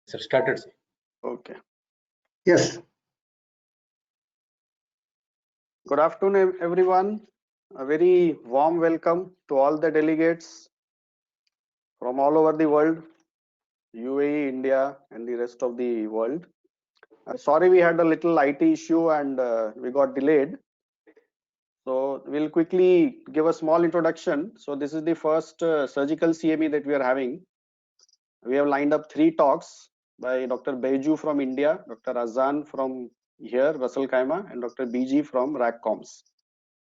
Sir, started, sir. Okay. Yes. Good afternoon, everyone. A very warm welcome to all the delegates from all over the world, UAE, India, and the rest of the world. Sorry, we had a little IT issue and we got delayed. So we'll quickly give a small introduction. So this is the first surgical CME that we are having. We have lined up 3 talks by Dr. Beju from India, Dr. Azan from here, Russell Kaima, and Dr. BG from RAKCOMS.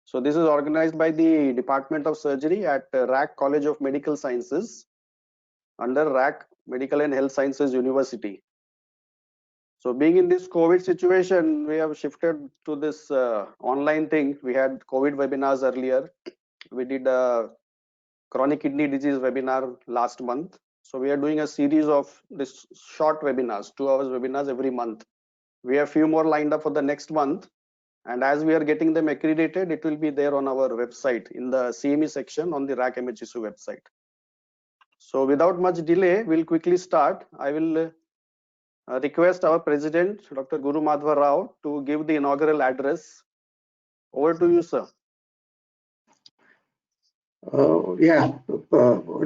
So this is organized by the Department of Surgery at RAK College of Medical Sciences under RAK Medical and Health Sciences University. So being in this COVID situation, we have shifted to this online thing. We had COVID webinars earlier. We did a chronic kidney disease webinar last month. So we are doing a series of this short webinars, 2 hours webinars every month. We have few more lined up for the next month. And as we are getting them accredited, it will be there on our website in the CME section on the RAK MHSU website. So without much delay, we'll quickly start. I will request our president, Dr. Guru Madhva Rao, to give the inaugural address. Over to you, sir.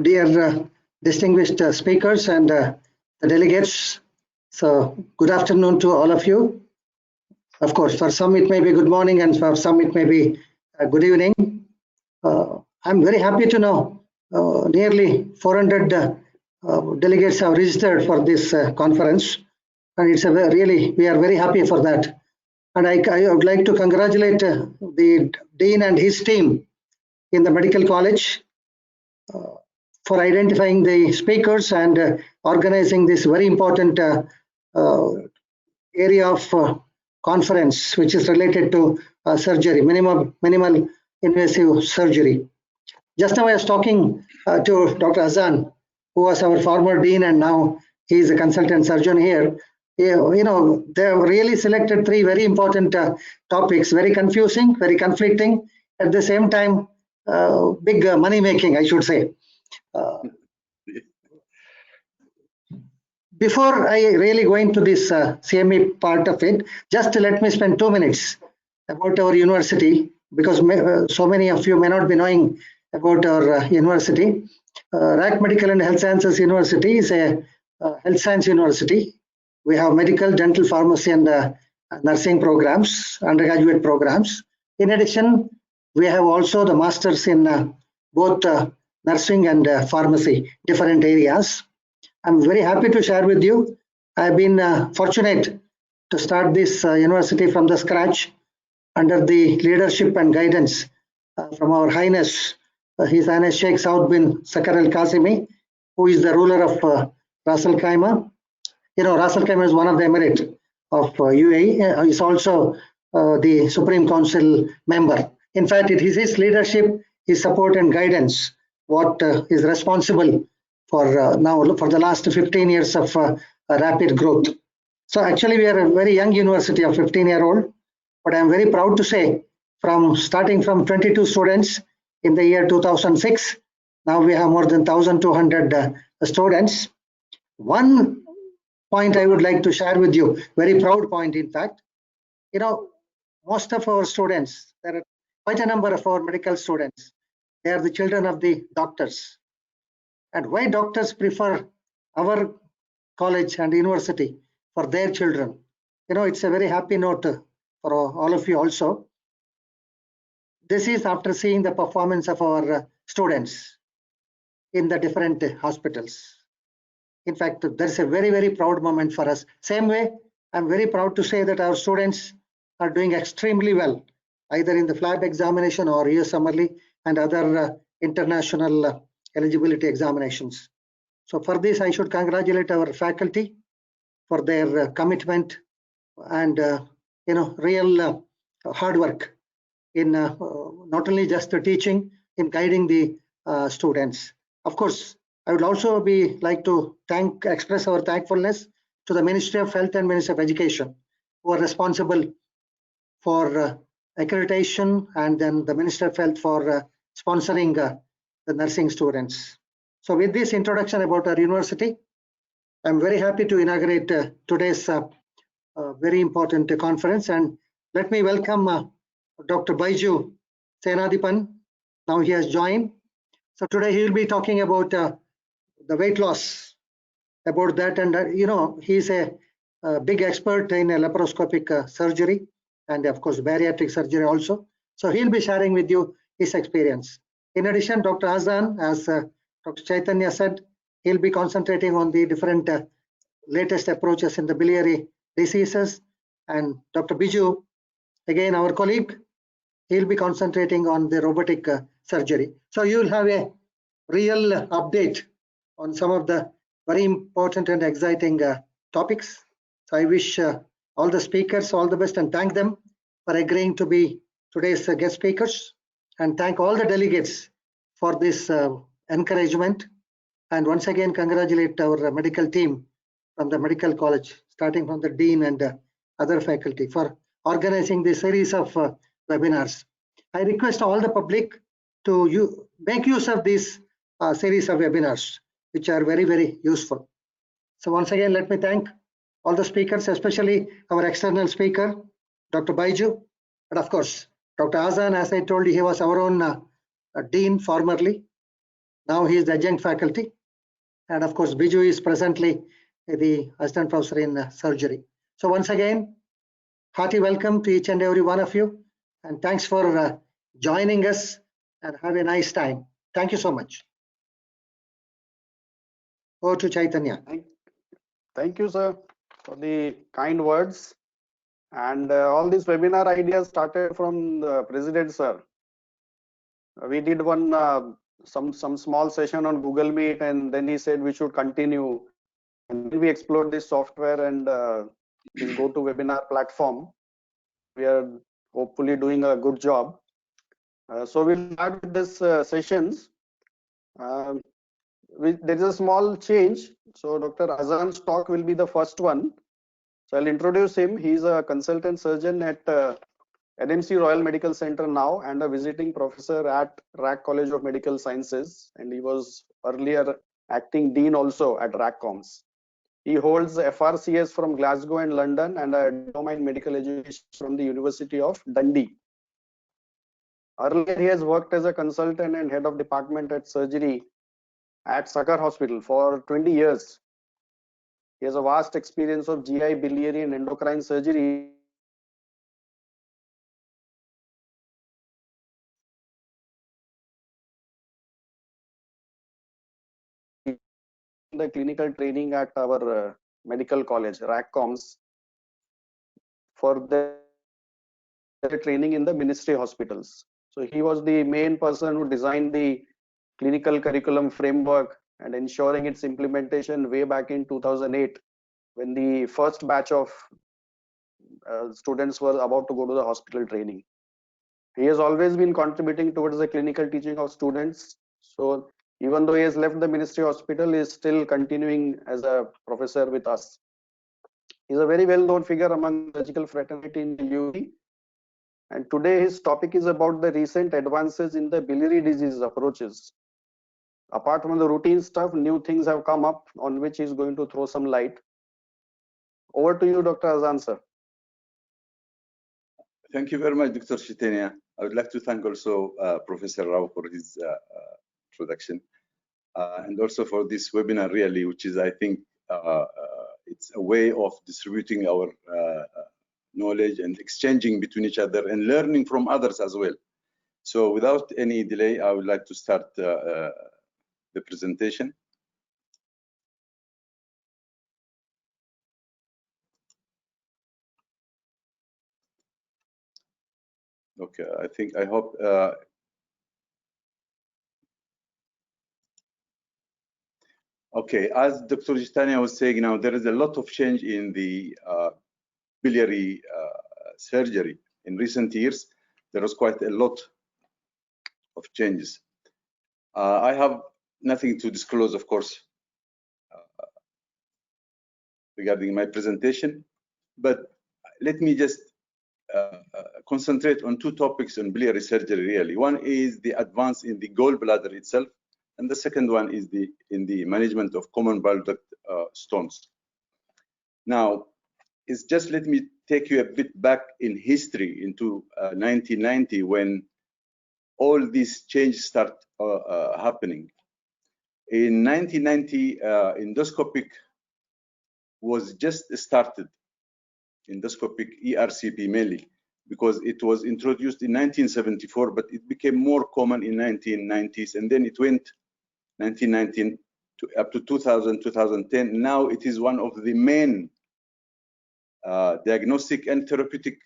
Dear distinguished speakers and the delegates, so good afternoon to all of you. Of course, for some it may be good morning and for some it may be good evening. I'm very happy to know nearly 400 delegates have registered for this conference, and it's we are very happy for that. And I would like to congratulate the Dean and his team in the medical college for identifying the speakers and organizing this very important area of conference, which is related to surgery, minimal invasive surgery. Just now I was talking to Dr. Azan, who was our former dean and now he is a consultant surgeon here. You know, they have really selected 3 very important topics, very confusing, very conflicting, at the same time big money making, I should say. Before I really go into this CME part of it, just let me spend 2 minutes about our university, because so many of you may not be knowing about our university. RAK Medical and Health Sciences University is a health science university. We have medical, dental, pharmacy and nursing programs, undergraduate programs. In addition, we have also the masters in both nursing and pharmacy, different areas. I'm very happy to share with you. I've been fortunate to start this university from the scratch under the leadership and guidance from our Highness, His Highness Sheikh Saud bin Sakar Al Qasimi, who is the ruler of Ras Al Khaimah. You know, Ras Al Khaimah is one of the emirate of UAE. He's also the Supreme Council member. In fact, it is his leadership, his support and guidance what is responsible for now for the last 15 years of rapid growth. So actually we are a very young university of 15-year-old, but I'm very proud to say starting from 22 students in the year 2006, now we have more than 1,200 students. One point I would like to share with you, very proud point in fact, you know, most of our students, there are quite a number of our medical students, they are the children of the doctors. And why doctors prefer our college and university for their children? You know, it's a very happy note for all of you also. This is after seeing the performance of our students in the different hospitals. In fact, there's a very, very proud moment for us. Same way, I'm very proud to say that our students are doing extremely well, either in the FLAB examination or USMLE and other international eligibility examinations. So for this, I should congratulate our faculty for their commitment and you know, real hard work in not only just the teaching, in guiding the students. Of course, I would also like to express our thankfulness to the Ministry of Health and Ministry of Education, who are responsible for accreditation, and then the Ministry of Health for sponsoring the nursing students. So with this introduction about our university, I'm very happy to inaugurate today's very important conference, and let me welcome Dr. Baiju Senadipan. Now he has joined. So today he will be talking about the weight loss, about that, and he's a big expert in laparoscopic surgery and of course bariatric surgery also. So he'll be sharing with you his experience. In addition, Dr. Azan, as Dr. Chaitanya said, he'll be concentrating on the different latest approaches in the biliary diseases, and Dr. Biju, again our colleague, he'll be concentrating on the robotic surgery. So you'll have a real update on some of the very important and exciting topics. So I wish all the speakers all the best and thank them for agreeing to be today's guest speakers, and thank all the delegates for this encouragement, and once again congratulate our medical team from the medical college, starting from the dean and other faculty, for organizing this series of webinars. I request all the public to make use of this series of webinars, which are very, very useful. So once again, let me thank all the speakers, especially our external speaker, Dr. Baiju, and of course, Dr. Azan. As I told you, he was our own dean formerly. Now he is the adjunct faculty. And of course, Biju is presently the assistant professor in surgery. So once again, hearty welcome to each and every one of you. And thanks for joining us, and have a nice time. Thank you so much. Over to Chaitanya. Thank you, sir, for the kind words. And all these webinar ideas started from the president, sir. We did one some small session on Google Meet, and then he said we should continue. And then we explored this software and this GoToWebinar platform. We are hopefully doing a good job. So we'll start with this sessions. There is a small change. So Dr. Azan's talk will be the first one. So I'll introduce him. He's a consultant surgeon at NMC Royal Medical Center now, and a visiting professor at RAK College of Medical Sciences, and he was earlier acting dean also at RAKCOMS. He holds FRCS from Glasgow and London, and a diploma in medical education from the University of Dundee. Earlier, he has worked as a consultant and head of department at surgery at Sakar Hospital for 20 years. He has a vast experience of GI, biliary, and endocrine surgery. The clinical training at our medical college, RAKCOMS, for the training in the ministry hospitals. So he was the main person who designed the clinical curriculum framework and ensuring its implementation way back in 2008, when the first batch of students were about to go to the hospital training. He has always been contributing towards the clinical teaching of students. So even though he has left the ministry hospital, he is still continuing as a professor with us. He is a very well-known figure among the surgical fraternity in the UAE. And today his topic is about the recent advances in the biliary disease approaches. Apart from the routine stuff, new things have come up on which he is going to throw some light. Over to you, Dr. Azan, sir. Thank you very much, Dr. Chaitanya. I would like to thank also Professor Rao for his introduction, and also for this webinar, really, which is, I think, it's a way of distributing our knowledge and exchanging between each other and learning from others as well. So without any delay, I would like to start the presentation. Okay, I hope okay, as Dr. Chaitanya was saying, now there is a lot of change in the biliary surgery. In recent years, there was quite a lot of changes. I have nothing to disclose, of course, regarding my presentation, but let me just concentrate on two topics on biliary surgery, really. One is the advance in the gallbladder itself, and the second one is in the management of common bile duct stones. Now, it's just let me take you a bit back in history into 1990 when all these changes start happening. In 1990, endoscopic was just started, endoscopic ERCP mainly, because it was introduced in 1974, but it became more common in 1990s, and then it went 1919 to up to 2000, 2010. Now it is one of the main diagnostic and therapeutic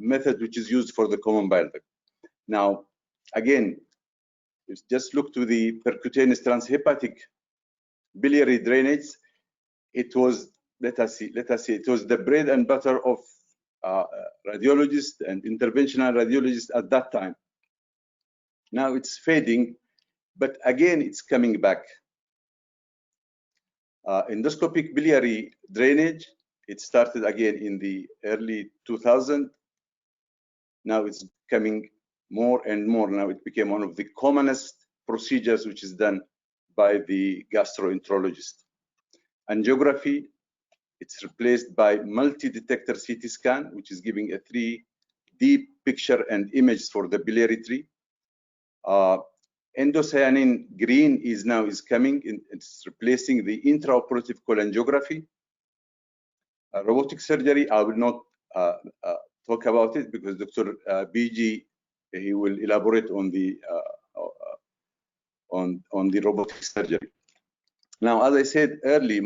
method which is used for the common bile duct. Now, again, just look to the percutaneous transhepatic biliary drainage. It was, let us see, it was the bread and butter of radiologists and interventional radiologists at that time. Now it's fading, but again, it's coming back. Endoscopic biliary drainage, it started again in the early 2000s. Now it's coming more and more. Now it became one of the commonest procedures which is done by the gastroenterologist. Angiography, it's replaced by multi-detector CT scan, which is giving a 3D picture and images for the biliary tree. Indocyanin Green is coming. It's replacing the intraoperative cholangiography. Robotic surgery, I will not talk about it because Dr. BG, he will elaborate on the robotic surgery. Now, as I said earlier,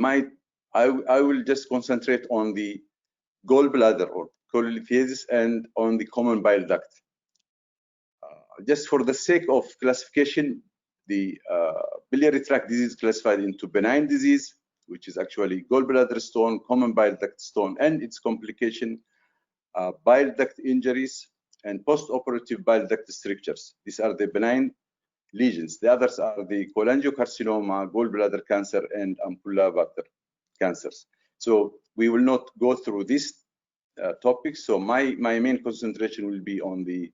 I will just concentrate on the gallbladder or cholelithiasis and on the common bile duct. Just for the sake of classification, the biliary tract disease is classified into benign disease, which is actually gallbladder stone, common bile duct stone, and its complication, bile duct injuries, and post-operative bile duct strictures. These are the benign lesions. The others are the cholangiocarcinoma, gallbladder cancer, and ampulla bladder cancers. So we will not go through these topics. So my main concentration will be on the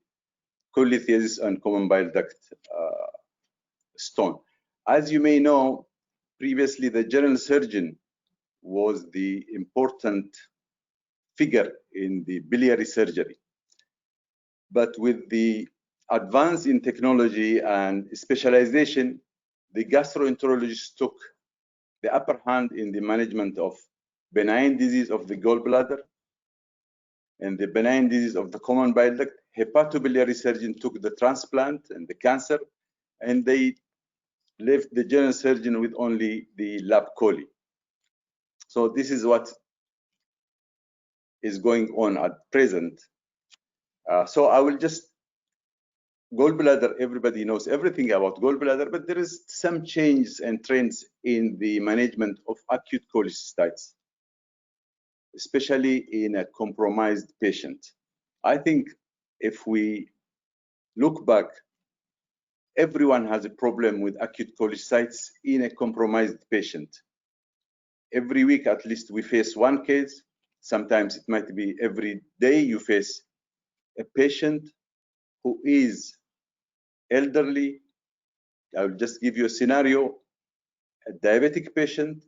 cholelithiasis and common bile duct stone. As you may know, previously the general surgeon was the important figure in the biliary surgery. But with the advance in technology and specialization, the gastroenterologist took the upper hand in the management of benign disease of the gallbladder and the benign disease of the common bile duct. Hepatobiliary surgeon took the transplant and the cancer, and they left the general surgeon with only the lab chole. So this is what is going on at present. So I will just, gallbladder, everybody knows everything about gallbladder, but there is some changes and trends in the management of acute cholecystitis, especially in a compromised patient. I think if we look back, everyone has a problem with acute cholecystitis in a compromised patient. Every week, at least, we face one case. Sometimes it might be every day you face a patient who is elderly. I will just give you a scenario: a diabetic patient,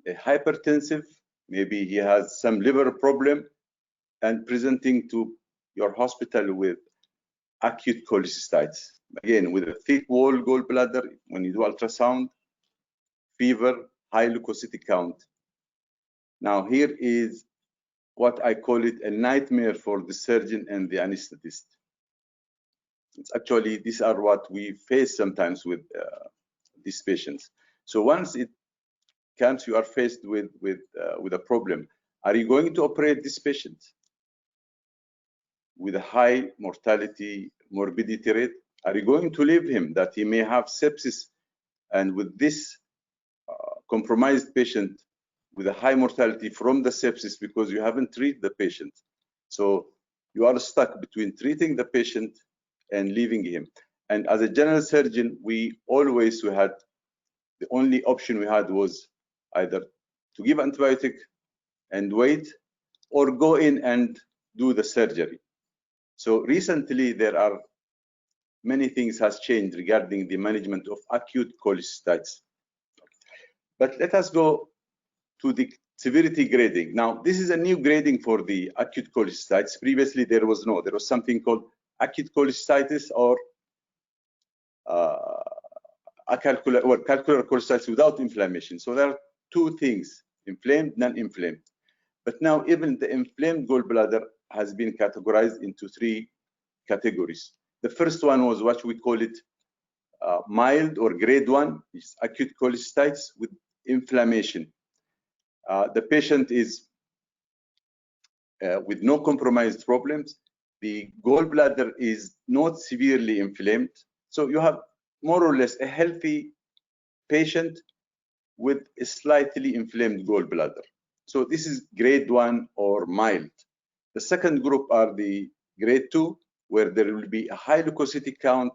a hypertensive, maybe he has some liver problem, and presenting to your hospital with acute cholecystitis. Again, with a thick wall gallbladder, when you do ultrasound, fever, high leukocytic count. Now here is what I call it a nightmare for the surgeon and the anesthetist. It's actually, these are what we face sometimes with these patients. So once it comes, you are faced with a problem. Are you going to operate this patient with a high mortality, morbidity rate? Are you going to leave him that he may have sepsis, and with this compromised patient with a high mortality from the sepsis because you haven't treated the patient? So you are stuck between treating the patient and leaving him. And as a general surgeon, we had the only option we had was either to give antibiotic and wait, or go in and do the surgery. So recently there are many things has changed regarding the management of acute cholecystitis. But let us go to the severity grading. Now, this is a new grading for the acute cholecystitis. Previously, there was something called acute cholecystitis or calcular cholecystitis without inflammation. So there are two things: inflamed, non-inflamed. But now even the inflamed gallbladder has been categorized into 3 categories. The first one was what we call it mild or grade 1, is acute cholecystitis with inflammation. The patient is with no compromised problems. The gallbladder is not severely inflamed. So you have more or less a healthy patient with a slightly inflamed gallbladder. So this is grade 1 or mild. The second group are the grade 2, where there will be a high leukocytic count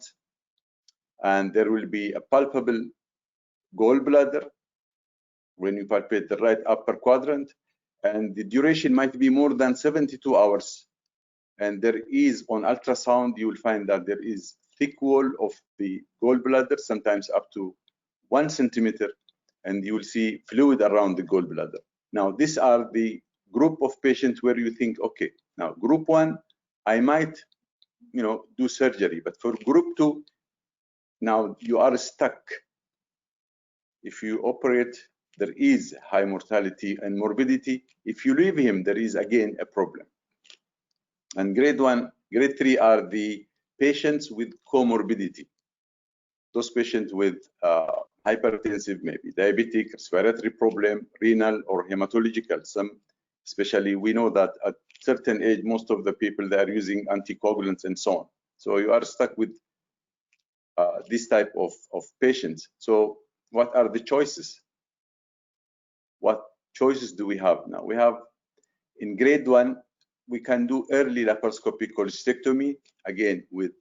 and there will be a palpable gallbladder when you palpate the right upper quadrant, and the duration might be more than 72 hours. And there is, on ultrasound, you will find that there is thick wall of the gallbladder, sometimes up to 1 centimeter, and you will see fluid around the gallbladder. Now, these are the group of patients where you think, okay, now group 1, I might, do surgery, but for group 2, now you are stuck. If you operate, there is high mortality and morbidity. If you leave him, there is again a problem. And grade 1, grade 3 are the patients with comorbidity. Those patients with hypertensive, maybe diabetic, respiratory problem, renal or hematological. Some, especially, we know that at certain age, most of the people, they are using anticoagulants and so on. So you are stuck with this type of patients. So what are the choices? What choices do we have now? We have, in grade 1, we can do early laparoscopic cholecystectomy. Again, with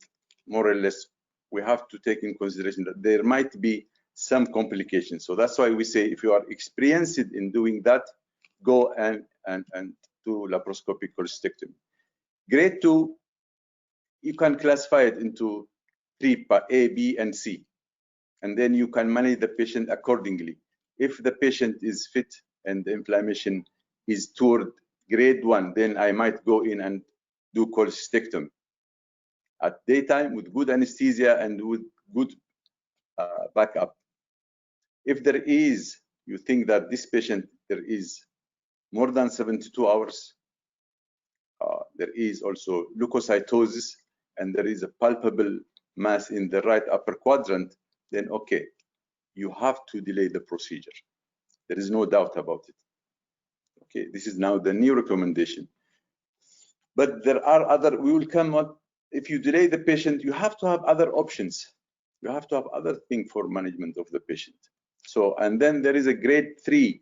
more or less, we have to take in consideration that there might be some complications. So that's why we say, if you are experienced in doing that, go and do laparoscopic cholecystectomy. Grade 2, you can classify it into 3 A, B, and C. And then you can manage the patient accordingly. If the patient is fit and the inflammation is toward grade 1, then I might go in and do cholecystectomy at daytime with good anesthesia and with good backup. If there is, you think that this patient, there is more than 72 hours, there is also leukocytosis, and there is a palpable mass in the right upper quadrant, then okay, you have to delay the procedure. There is no doubt about it. Okay, this is now the new recommendation. But there are other, we will come up, if you delay the patient, you have to have other options. You have to have other things for management of the patient. So, and then there is a grade 3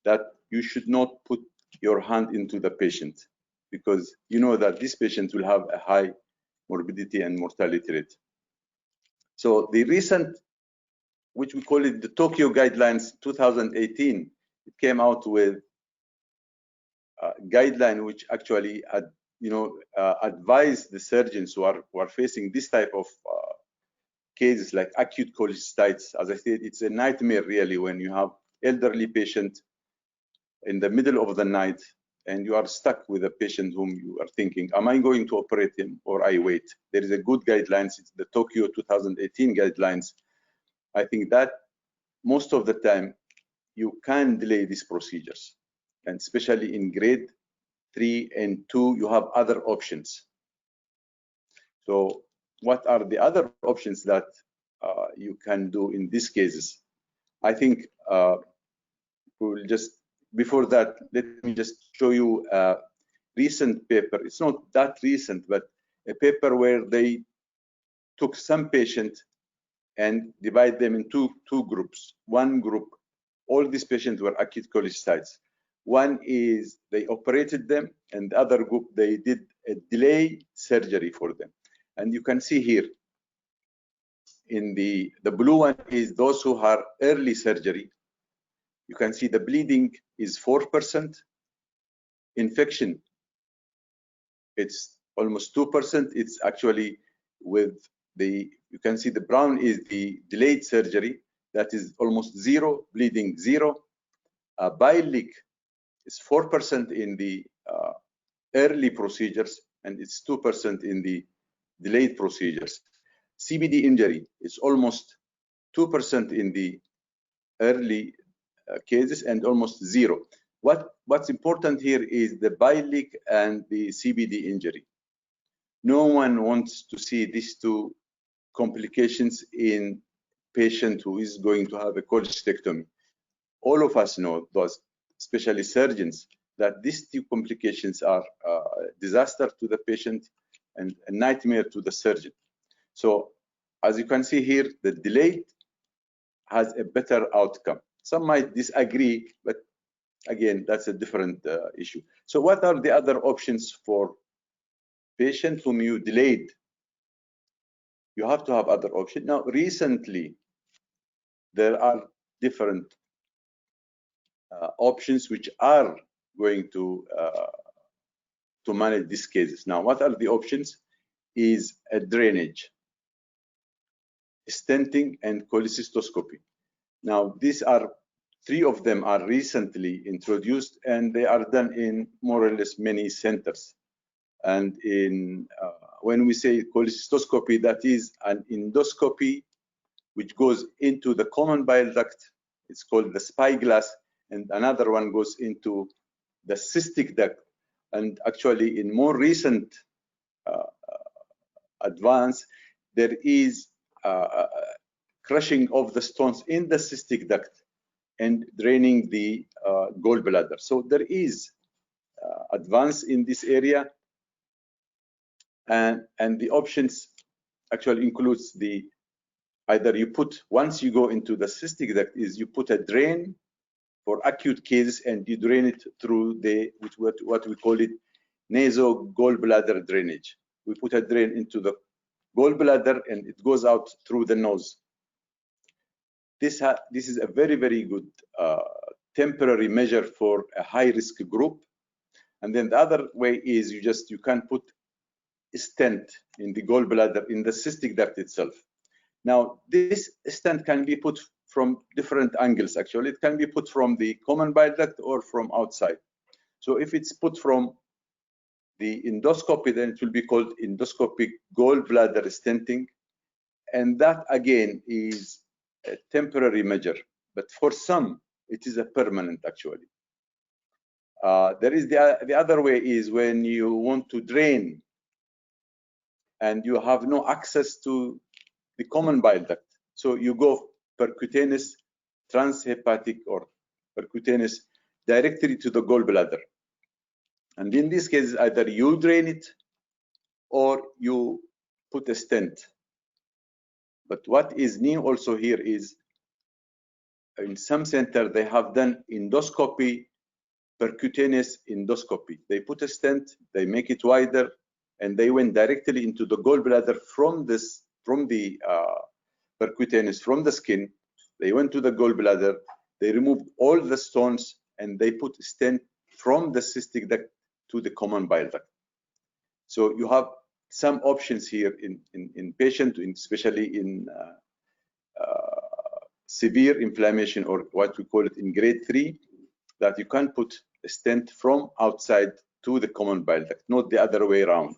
that you should not put your hand into the patient, because you know that this patient will have a high morbidity and mortality rate. So the recent, which we call it the Tokyo Guidelines 2018, it came out with a guideline which actually advise the surgeons who are facing this type of cases like acute cholecystitis. As I said, it's a nightmare really when you have elderly patient in the middle of the night and you are stuck with a patient whom you are thinking, am I going to operate him or I wait? There is a good guidelines, it's the Tokyo 2018 guidelines. I think that most of the time you can delay these procedures, and especially in grade 3 and 2, you have other options. So what are the other options that you can do in these cases? I think we will just, before that, let me just show you a recent paper. It's not that recent, but a paper where they took some patients and divide them in two groups. One group, all these patients were acute cholecystitis. One is they operated them, and the other group, they did a delay surgery for them. And you can see here, in the blue one is those who are early surgery. You can see the bleeding is 4%. Infection, it's almost 2%. It's actually with the, you can see the brown is the delayed surgery. That is almost 0, bleeding 0. bile leak is 4% in the early procedures, and it's 2% in the delayed procedures. CBD injury is almost 2% in the early cases and almost 0. What's important here is the bile leak and the CBD injury. No one wants to see these two complications in patient who is going to have a cholecystectomy. All of us know, those, especially surgeons, that these two complications are a disaster to the patient and a nightmare to the surgeon. So as you can see here, the delayed has a better outcome. Some might disagree, but again, that's a different issue. So what are the other options for patients whom you delayed? You have to have other options. Now, recently, there are different options which are going to manage these cases. Now, what are the options? Is a drainage, stenting, and cholecystoscopy. Now, these are three of them are recently introduced, and they are done in more or less many centers. And in when we say cholecystoscopy, that is an endoscopy which goes into the common bile duct. It's called the spyglass, and another one goes into the cystic duct. And actually, in more recent advance, there is crushing of the stones in the cystic duct and draining the gallbladder. So there is advance in this area, and the options actually includes the either you put, once you go into the cystic duct, is you put a drain for acute cases and you drain it through the what we call it nasal gallbladder drainage. We put a drain into the gallbladder and it goes out through the nose. This is a very, very good temporary measure for a high-risk group. And then the other way is you can put a stent in the gallbladder in the cystic duct itself. Now, this stent can be put from different angles, actually. It can be put from the common bile duct or from outside. So if it's put from the endoscopy, then it will be called endoscopic gallbladder stenting. And that, again, is a temporary measure. But for some, it is a permanent, actually. There is the other way is when you want to drain and you have no access to the common bile duct. So you go percutaneous, transhepatic, or percutaneous directly to the gallbladder. And in this case, either you drain it or you put a stent. But what is new also here is in some center, they have done endoscopy, percutaneous endoscopy. They put a stent, they make it wider, and they went directly into the gallbladder from the percutaneous, from the skin. They went to the gallbladder, they removed all the stones, and they put a stent from the cystic duct to the common bile duct. So you have some options here in patient, especially in severe inflammation, or what we call it in grade 3, that you can put a stent from outside to the common bile duct, not the other way around.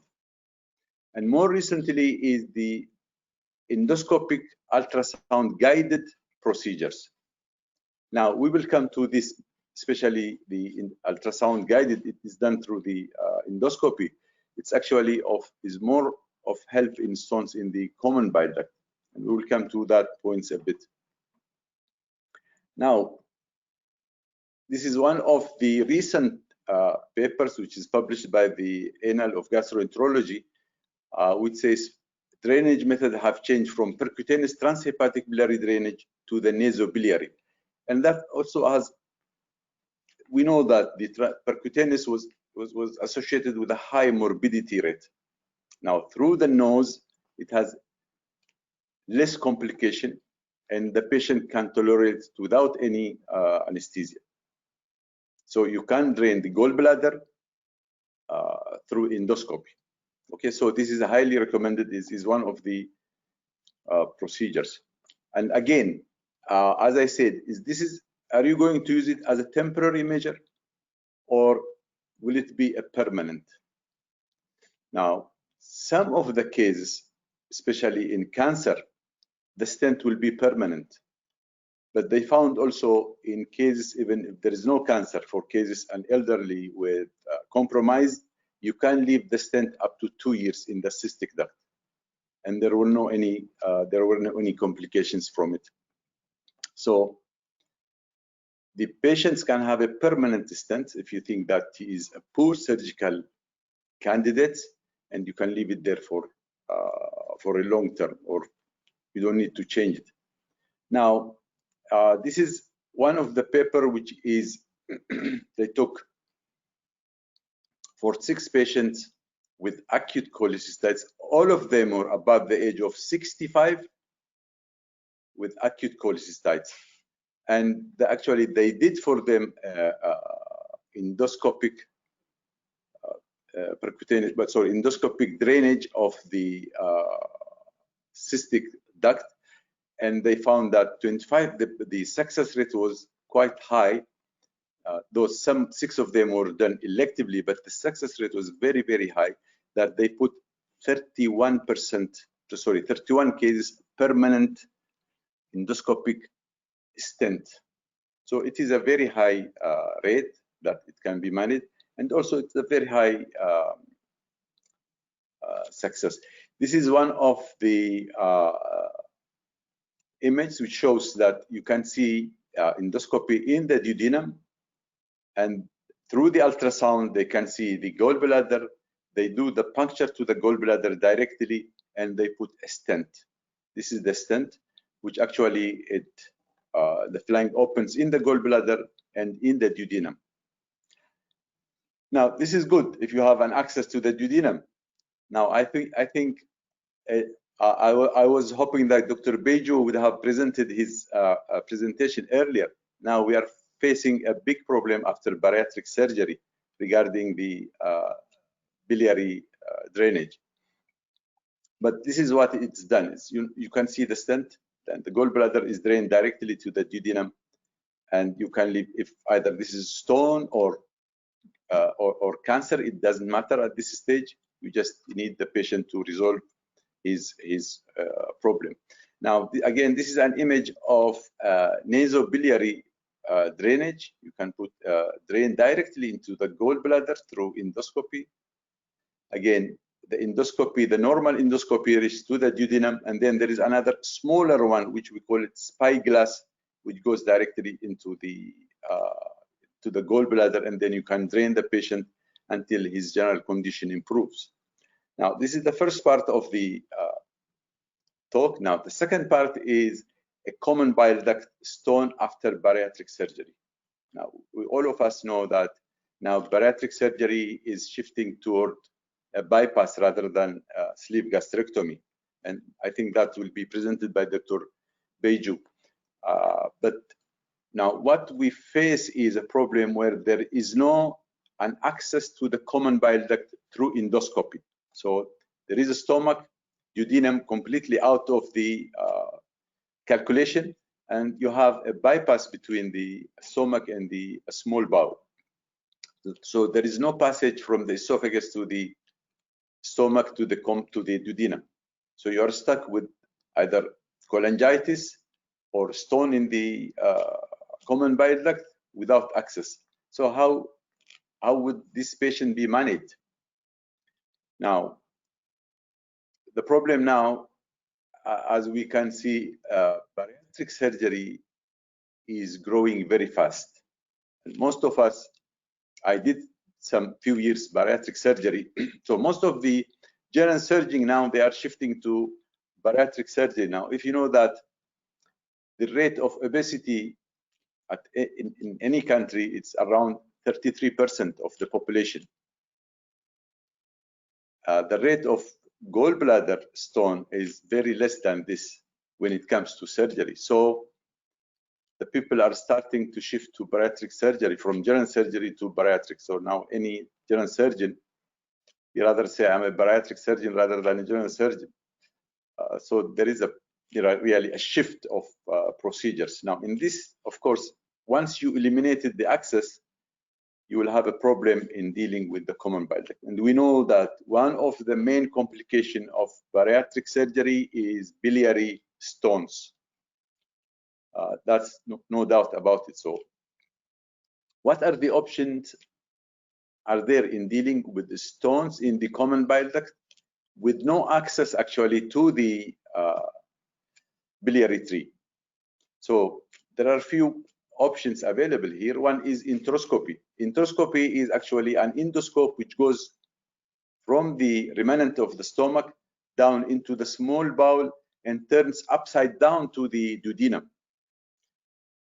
And more recently is the endoscopic ultrasound guided procedures. Now we will come to this, especially the ultrasound guided. It is done through the endoscopy. It's actually is more of help in stones in the common bile duct, and we will come to that points a bit. Now, this is one of the recent papers which is published by the Annal of Gastroenterology, which says drainage methods have changed from percutaneous transhepatic biliary drainage to the nasobiliary. And that also has, we know that the percutaneous was associated with a high morbidity rate. Now, through the nose, it has less complication, and the patient can tolerate it without any anesthesia. So you can drain the gallbladder through endoscopy. Okay, so this is highly recommended. This is one of the procedures. And again, as I said, this is are you going to use it as a temporary measure, or will it be a permanent? Now, some of the cases, especially in cancer, the stent will be permanent. But they found also in cases, even if there is no cancer, for cases an elderly with compromise, you can leave the stent up to 2 years in the cystic duct, and there were no any complications from it. So the patients can have a permanent stent if you think that he is a poor surgical candidate, and you can leave it there for a long term, or you don't need to change it. Now, this is one of the paper which is they took 46 patients with acute cholecystitis. All of them were above the age of 65 with acute cholecystitis. And actually, they did for them endoscopic percutaneous, endoscopic drainage of the cystic duct, and they found that 25, the success rate was quite high. Though 6 of them were done electively, but the success rate was very, very high, that they put 31 cases permanent endoscopic stent. So it is a very high rate that it can be managed, and also it's a very high success. This is one of the images which shows that you can see endoscopy in the duodenum, and through the ultrasound they can see the gallbladder. They do the puncture to the gallbladder directly, and they put a stent. This is the stent, which actually the flank opens in the gallbladder and in the duodenum. Now, this is good if you have an access to the duodenum. Now, I was hoping that Dr. Bejo would have presented his presentation earlier. Now we are facing a big problem after bariatric surgery regarding the biliary drainage. But this is what it's done. You can see the stent, and the gallbladder is drained directly to the duodenum, and you can leave, if either this is stone or cancer, it doesn't matter at this stage. You just need the patient to resolve his problem. Now, again, this is an image of nasobiliary drainage. You can put drain directly into the gallbladder through endoscopy. Again, the endoscopy, the normal endoscopy reaches to the duodenum, and then there is another smaller one, which we call it spyglass, which goes directly into the to the gallbladder, and then you can drain the patient until his general condition improves. Now, this is the first part of the talk. Now, the second part is a common bile duct stone after bariatric surgery. Now, all of us know that now bariatric surgery is shifting toward a bypass rather than sleeve gastrectomy, and I think that will be presented by Dr. Beju. But now what we face is a problem where there is no an access to the common bile duct through endoscopy. So there is a stomach, duodenum completely out of the calculation, and you have a bypass between the stomach and the small bowel. So there is no passage from the esophagus to the stomach to the duodenum. So you are stuck with either cholangitis or stone in the common bile duct without access. So how would this patient be managed? Now, the problem now, as we can see, bariatric surgery is growing very fast. And most of us, I did some few years bariatric surgery. So most of the general surgeons now, they are shifting to bariatric surgery now. If you know that the rate of obesity in any country, it's around 33% of the population. The rate of gallbladder stone is very less than this when it comes to surgery. So the people are starting to shift to bariatric surgery, from general surgery to bariatric. So now any general surgeon, you rather say I'm a bariatric surgeon rather than a general surgeon. So there is really a shift of procedures. Now in this, of course, once you eliminated the access, you will have a problem in dealing with the common bile duct. And we know that one of the main complications of bariatric surgery is biliary stones. That's no doubt about it. So what are the options are there in dealing with the stones in the common bile duct with no access actually to the biliary tree? So there are a few options available here. One is enteroscopy. Enteroscopy is actually an endoscope which goes from the remnant of the stomach down into the small bowel and turns upside down to the duodenum.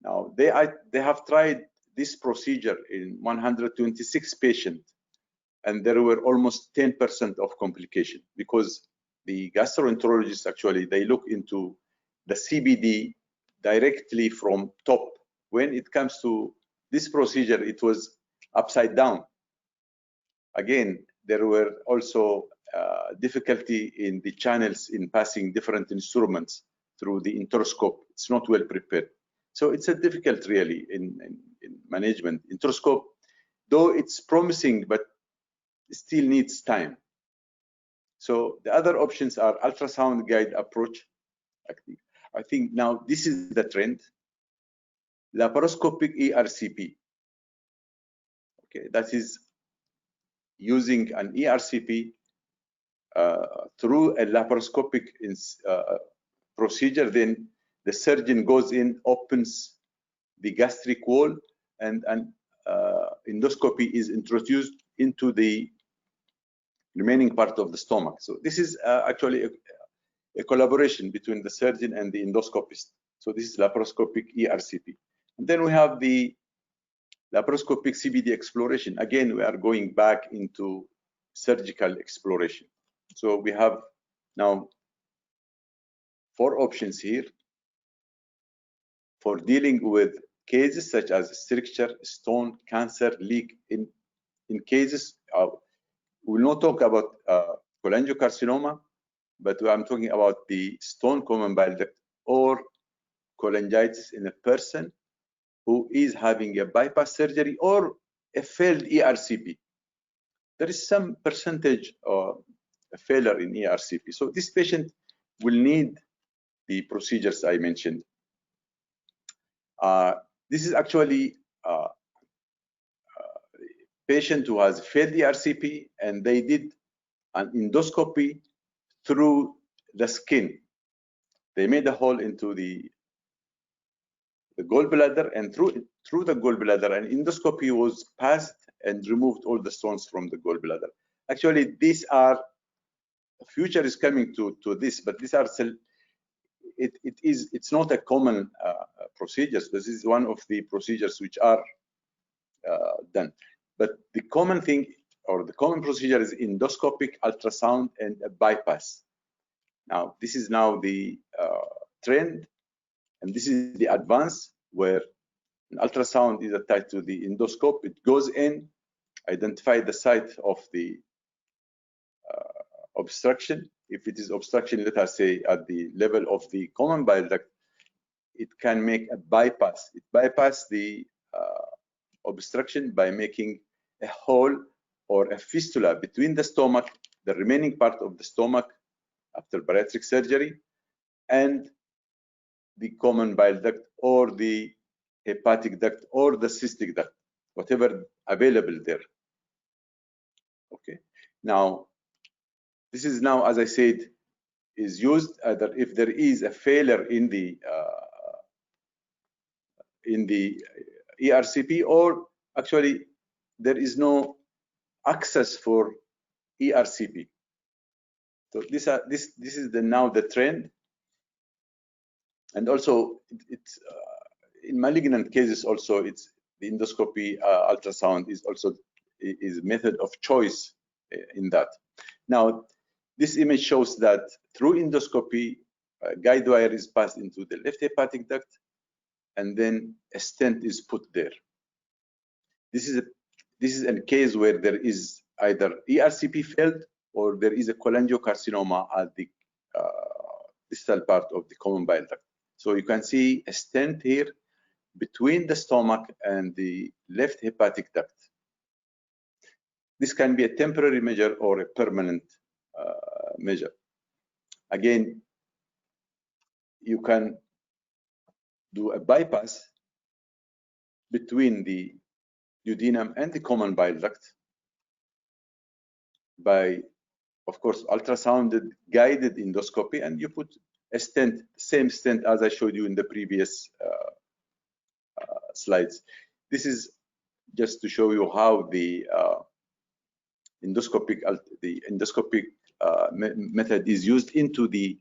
Now, they have tried this procedure in 126 patients, and there were almost 10% of complication because the gastroenterologists actually, they look into the CBD directly from top. When it comes to this procedure, it was upside down. Again, there were also difficulty in the channels in passing different instruments through the enteroscope. It's not well prepared. So it's a difficult really in management. Enteroscope, though it's promising, but still needs time. So the other options are ultrasound guide approach. I think now this is the trend. Laparoscopic ERCP. Okay, that is using an ERCP through a laparoscopic procedure. Then the surgeon goes in, opens the gastric wall, and endoscopy is introduced into the remaining part of the stomach. So this is actually a collaboration between the surgeon and the endoscopist. So this is laparoscopic ERCP. And then we have the laparoscopic CBD exploration. Again, we are going back into surgical exploration. So we have now 4 options here for dealing with cases such as stricture, stone, cancer, leak. In cases, we will not talk about cholangiocarcinoma, but I'm talking about the stone common bile duct or cholangitis in a person who is having a bypass surgery or a failed ERCP. There is some percentage of failure in ERCP. So this patient will need the procedures I mentioned. This is actually a patient who has failed ERCP, and they did an endoscopy through the skin. They made a hole into the gallbladder, and through the gallbladder, an endoscopy was passed and removed all the stones from the gallbladder. Actually, these are, future is coming to this, but these are it's not a common procedure. This is one of the procedures which are done. But the common thing, or the common procedure, is endoscopic ultrasound and a bypass. Now, this is now the trend, and this is the advance, where an ultrasound is attached to the endoscope. It goes in, identify the site of the obstruction. If it is obstruction, let us say at the level of the common bile duct, it can make a bypass. It bypasses the obstruction by making a hole or a fistula between the stomach, the remaining part of the stomach after bariatric surgery, and the common bile duct or the hepatic duct or the cystic duct, whatever available there. Okay. Now, this is now, as I said, is used either if there is a failure in the ERCP, or actually there is no access for ERCP. So this is now the trend, and also it's in malignant cases also it's the endoscopy ultrasound is also is method of choice in that. Now, this image shows that through endoscopy, guide wire is passed into the left hepatic duct, and then a stent is put there. This is a case where there is either ERCP failed or there is a cholangiocarcinoma at the distal part of the common bile duct. So you can see a stent here between the stomach and the left hepatic duct. This can be a temporary measure or a permanent measure. Again, you can do a bypass between the duodenum and the common bile duct by, of course, ultrasounded guided endoscopy, and you put a stent, same stent as I showed you in the previous slides. This is just to show you how the endoscopic method is used into the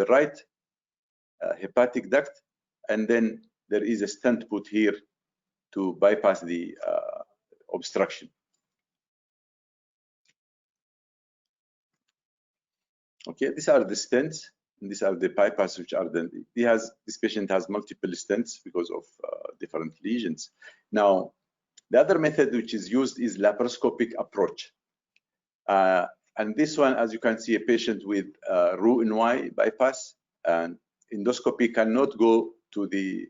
right hepatic duct, and then there is a stent put here to bypass the obstruction. Okay, these are the stents, and these are the bypass which are done. This patient has multiple stents because of different lesions. Now, the other method which is used is laparoscopic approach. And this one, as you can see, a patient with Roux-en-Y bypass, and endoscopy cannot go to the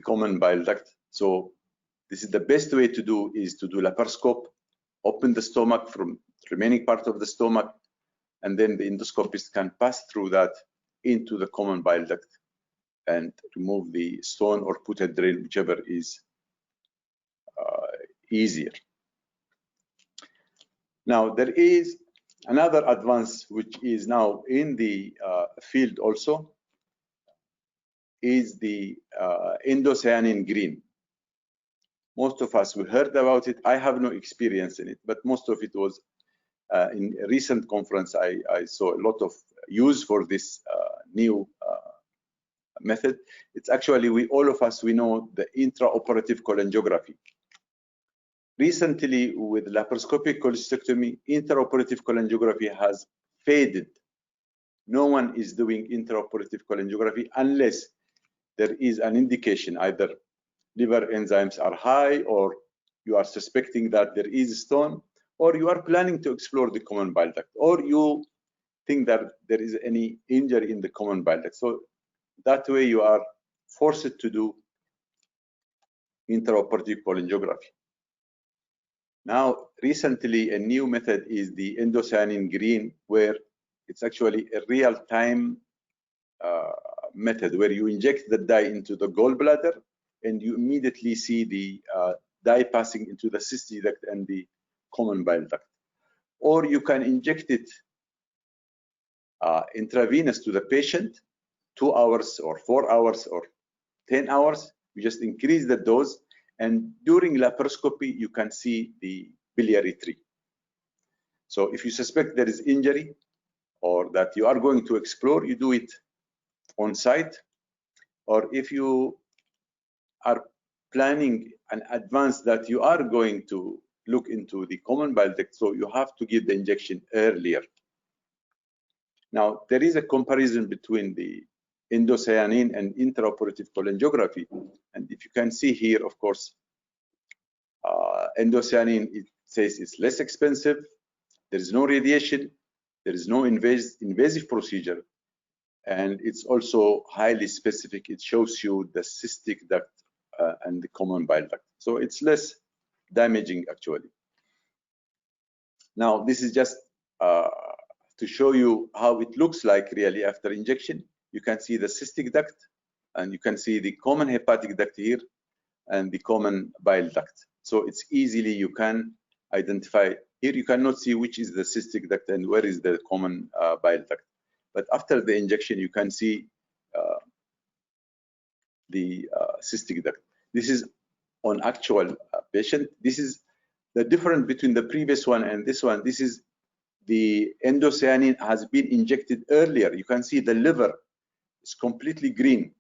common bile duct. So this is the best way to do, is to do laparoscope, open the stomach from the remaining part of the stomach, and then the endoscopist can pass through that into the common bile duct and remove the stone or put a drill, whichever is easier. Now, there is another advance which is now in the field also, is the Indocyanin Green. Most of us, we heard about it. I have no experience in it, but most of it was in a recent conference. I saw a lot of use for this new method. It's actually, all of us, we know the intraoperative cholangiography. Recently, with laparoscopic cholecystectomy, intraoperative cholangiography has faded. No one is doing intraoperative cholangiography unless there is an indication, either liver enzymes are high, or you are suspecting that there is a stone, or you are planning to explore the common bile duct, or you think that there is any injury in the common bile duct. So that way you are forced to do intraoperative cholangiography. Now, recently, a new method is the Indocyanin Green, where it's actually a real-time method where you inject the dye into the gallbladder, and you immediately see the dye passing into the cystic duct and the common bile duct. Or you can inject it intravenous to the patient, 2 hours or 4 hours or 10 hours. You just increase the dose, and during laparoscopy, you can see the biliary tree. So if you suspect there is injury or that you are going to explore, you do it on site. Or if you are planning an advance that you are going to look into the common bile duct, so you have to give the injection earlier. Now, there is a comparison between the endocyanin and intraoperative cholangiography. And if you can see here, of course, endocyanin, it says it's less expensive. There is no radiation. There is no invasive procedure. And it's also highly specific. It shows you the cystic duct and the common bile duct. So it's less damaging, actually. Now, this is just to show you how it looks like really after injection. You can see the cystic duct, and you can see the common hepatic duct here, and the common bile duct. So it's easily, you can identify. Here you cannot see which is the cystic duct and where is the common bile duct. But after the injection, you can see the cystic duct. This is on actual patient. This is the difference between the previous one and this one. This is the endocyanin has been injected earlier. You can see the liver is completely green.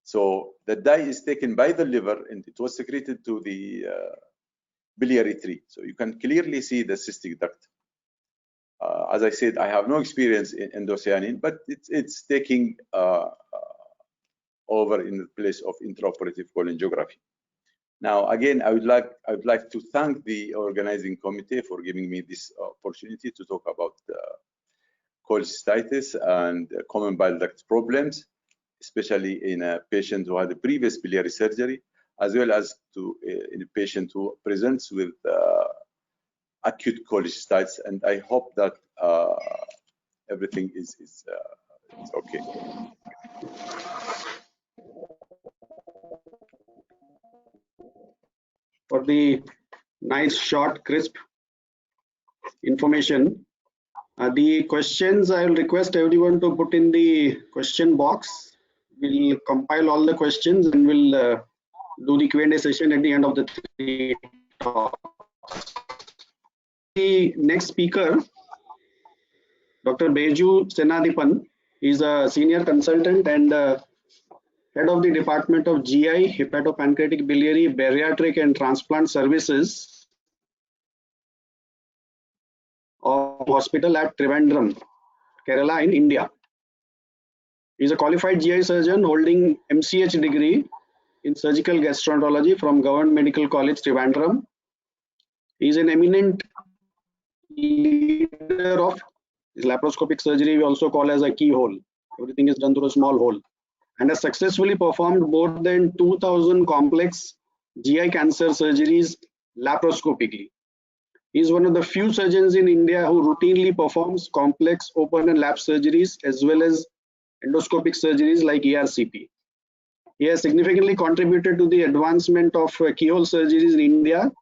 So the dye is taken by the liver, and it was secreted to the biliary tree. So you can clearly see the cystic duct. As I said, I have no experience in endocyanin, but it's taking over in the place of intraoperative cholangiography. Now, again, I would like to thank the organizing committee for giving me this opportunity to talk about cholecystitis and common bile duct problems. especially in a patient who had a previous biliary surgery, as well as in a patient who presents with acute cholecystitis. And I hope that everything is okay. For the nice, short, crisp information. The questions I will request everyone to put in the question box. We'll compile all the questions and we'll do the Q&A session at the end of the 3 talks. The next speaker, Dr. Beju Senadipan, is a senior consultant and head of the Department of GI, Hepatopancreatic Biliary, Bariatric and Transplant Services of hospital at Trivandrum, Kerala in India. He is a qualified GI surgeon holding MCH degree in surgical gastroenterology from Government Medical College, Trivandrum. He is an eminent leader of laparoscopic surgery, we also call as a keyhole. Everything is done through a small hole, and has successfully performed more than 2,000 complex GI cancer surgeries laparoscopically. He is one of the few surgeons in India who routinely performs complex open and lap surgeries as well as endoscopic surgeries like ERCP. He has significantly contributed to the advancement of keyhole surgeries in India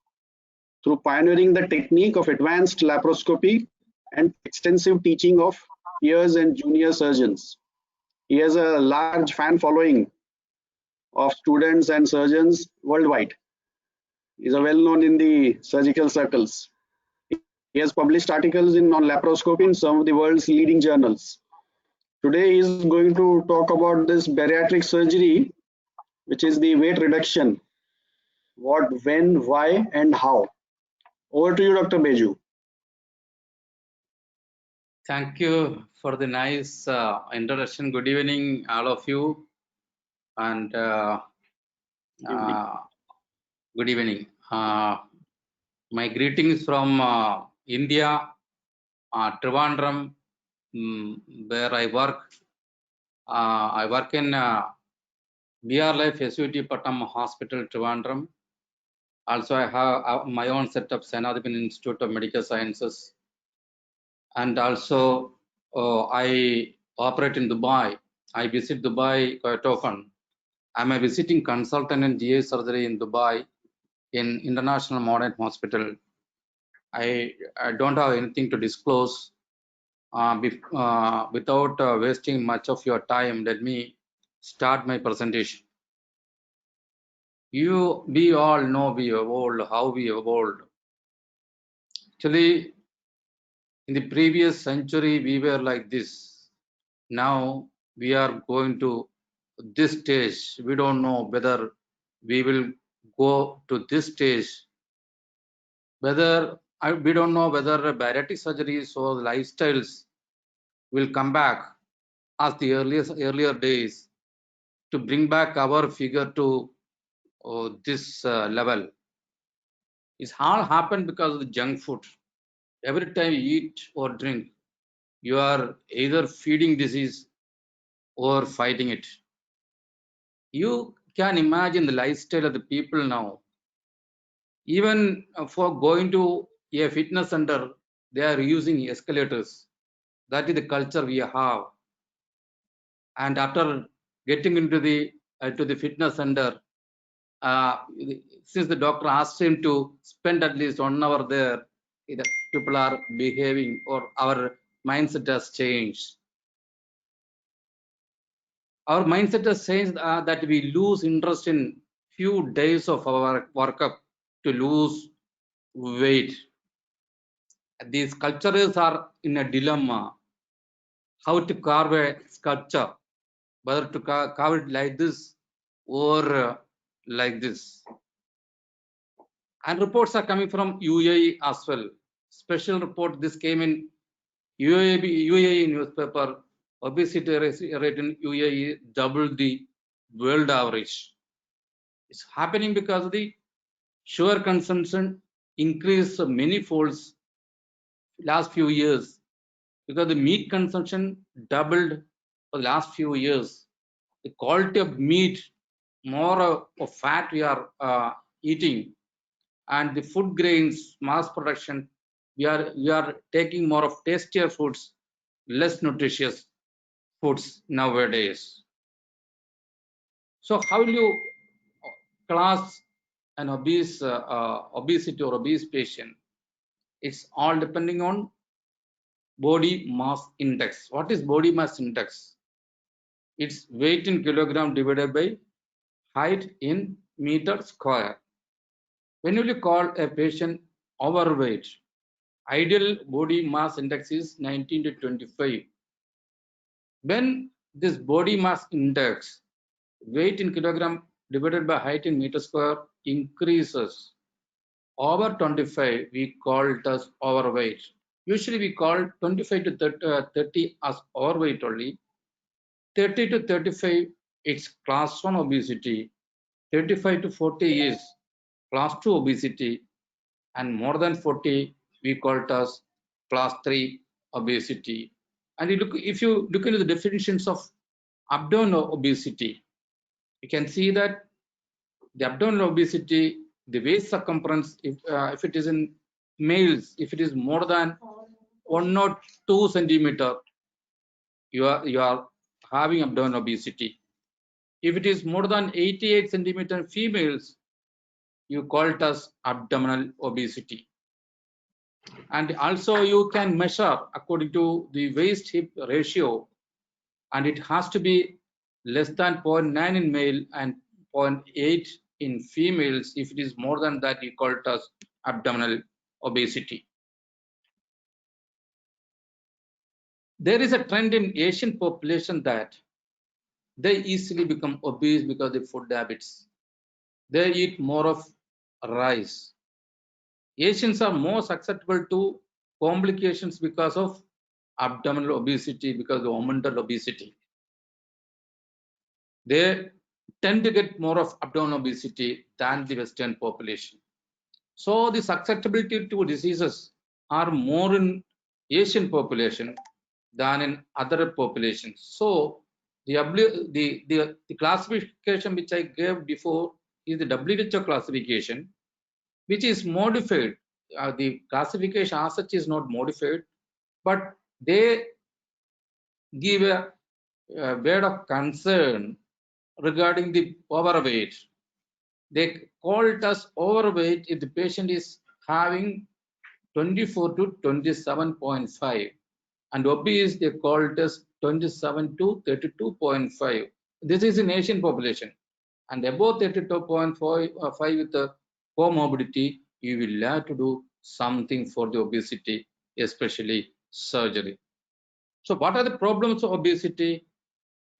through pioneering the technique of advanced laparoscopy and extensive teaching of peers and junior surgeons. He has a large fan following of students and surgeons worldwide. He is well known in the surgical circles. He has published articles on laparoscopy in some of the world's leading journals. Today he is going to talk about this bariatric surgery, which is the weight reduction. What, when, why, and how. Over to you, Dr. Beju. Thank you for the nice introduction. Good evening, all of you, and good evening. My greetings from India, Trivandrum, where I work. I work in BR Life SUT Pattam Hospital, Trivandrum. Also, I have my own setup, Senadipan Institute of Medical Sciences. And also, I operate in Dubai. I visit Dubai quite often. I'm a visiting consultant in GI surgery in Dubai in International Modern Hospital. I don't have anything to disclose. Without wasting much of your time, let me start my presentation. We all know we evolved, how we evolved. Actually, in the previous century, we were like this. Now we are going to this stage. We don't know whether we will go to this stage. We don't know whether bariatric surgeries or lifestyles will come back as the earlier days to bring back our figure to this level. It's all happened because of the junk food. Every time you eat or drink, you are either feeding disease or fighting it. You can imagine the lifestyle of the people now. Even for going to a fitness center, they are using escalators. That is the culture we have. And after getting into the fitness center, since the doctor asked him to spend at least 1 hour there, either people are behaving or our mindset has changed. Our mindset has changed that we lose interest in few days of our workup to lose weight. These sculptures are in a dilemma. How to carve a sculpture, whether to carve it like this or like this. And reports are coming from UAE as well. Special report, this came in UAE newspaper. Obesity rate in UAE doubled the world average. It's happening because of the sugar consumption increased many folds last few years, because the meat consumption doubled for the last few years. the quality of meat, more of fat we are eating, and the food grains, mass production, we are taking more of tastier foods, less nutritious foods nowadays. So how will you class an obesity or obese patient? It's all depending on body mass index. What is body mass index? It's weight in kilogram divided by height in meter square. When you call a patient overweight, ideal body mass index is 19 to 25. When this body mass index, weight in kilogram divided by height in meter square, increases over 25, we call it as overweight. Usually we call 25 to 30 as overweight only. 30 to 35, it's class 1 obesity. 35 to 40 is class 2 obesity. And more than 40, we call it as class 3 obesity. And if you look into the definitions of abdominal obesity, you can see that the abdominal obesity, the waist circumference, if it is in males, if it is more than 1 or 2 centimeter, you are having abdominal obesity. If it is more than 88 centimeter in females, you call it as abdominal obesity. And also you can measure according to the waist hip ratio, and it has to be less than 0.9 in male and 0.8 in females. If it is more than that, you call it as abdominal obesity. There is a trend in Asian population that they easily become obese because of food habits. They eat more of rice. Asians are more susceptible to complications because of abdominal obesity, because of mental obesity. They tend to get more of abdominal obesity than the Western population. So the susceptibility to diseases are more in Asian population than in other populations. So the classification which I gave before is the WHO classification, which is modified. The classification as such is not modified, but they give a word of concern regarding the overweight. They call it as overweight if the patient is having 24 to 27.5, and obese they call it as 27 to 32.5. This is in Asian population, and above 32.5 with the comorbidity, you will have to do something for the obesity, especially surgery. So what are the problems of obesity?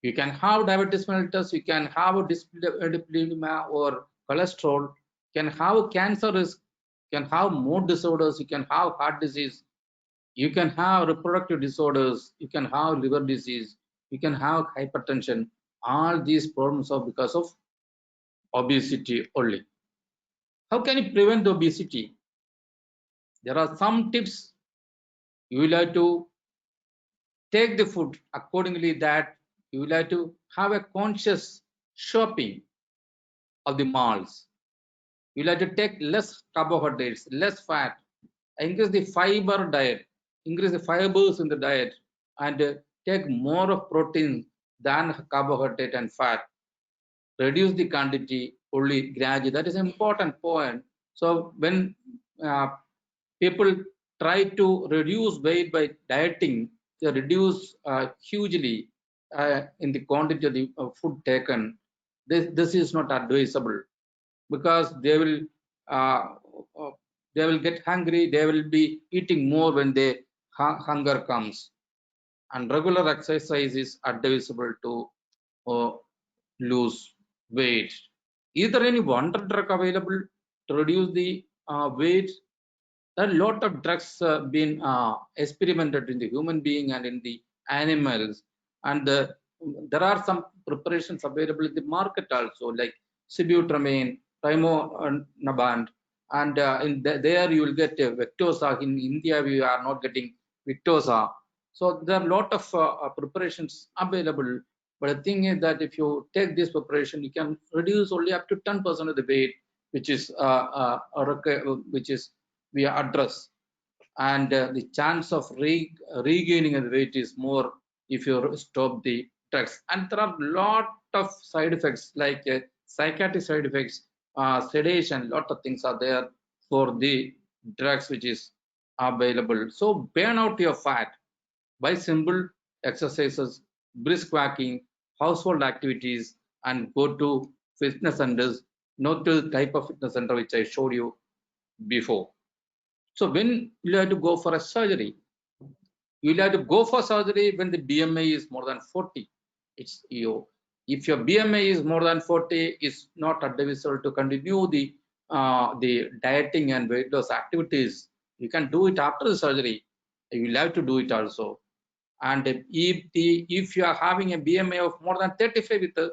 You can have diabetes mellitus, you can have dyslipidemia or cholesterol, you can have cancer risk, you can have mood disorders, you can have heart disease, you can have reproductive disorders, you can have liver disease, you can have hypertension. All these problems are because of obesity only. How can you prevent the obesity? There are some tips. You will have to take the food accordingly, that you will have to have a conscious shopping of the malls. You will have to take less carbohydrates, less fat, increase the fiber diet, increase the fibers in the diet, and take more of protein than carbohydrate and fat. Reduce the quantity only gradually. That is an important point. So when people try to reduce weight by dieting, they reduce hugely in the quantity of the food taken. This is not advisable, because they will get hungry. They will be eating more when the hunger comes. And regular exercise is advisable to lose weight. Is there any wonder drug available to reduce the weight? There are a lot of drugs being experimented in the human being and in the animals, and there are some preparations available in the market also, like sibutramine, rimonabant, and there you will get Victoza. In India, we are not getting Victoza. So there are a lot of preparations available But the thing is that if you take this preparation, you can reduce only up to 10% of the weight, which is we address, and the chance of regaining the weight is more if you stop the drugs. And there are a lot of side effects like psychiatric side effects, sedation, lot of things are there for the drugs which is available. So burn out your fat by simple exercises, brisk walking, household activities, and go to fitness centers, not to the type of fitness center which I showed you before. So when you have to go for a surgery, you will have to go for surgery when the BMI is more than 40. It's you. If your BMI is more than 40, it's not advisable to continue the dieting and weight loss activities. You can do it after the surgery. You will have to do it also. And if you are having a BMI of more than 35 with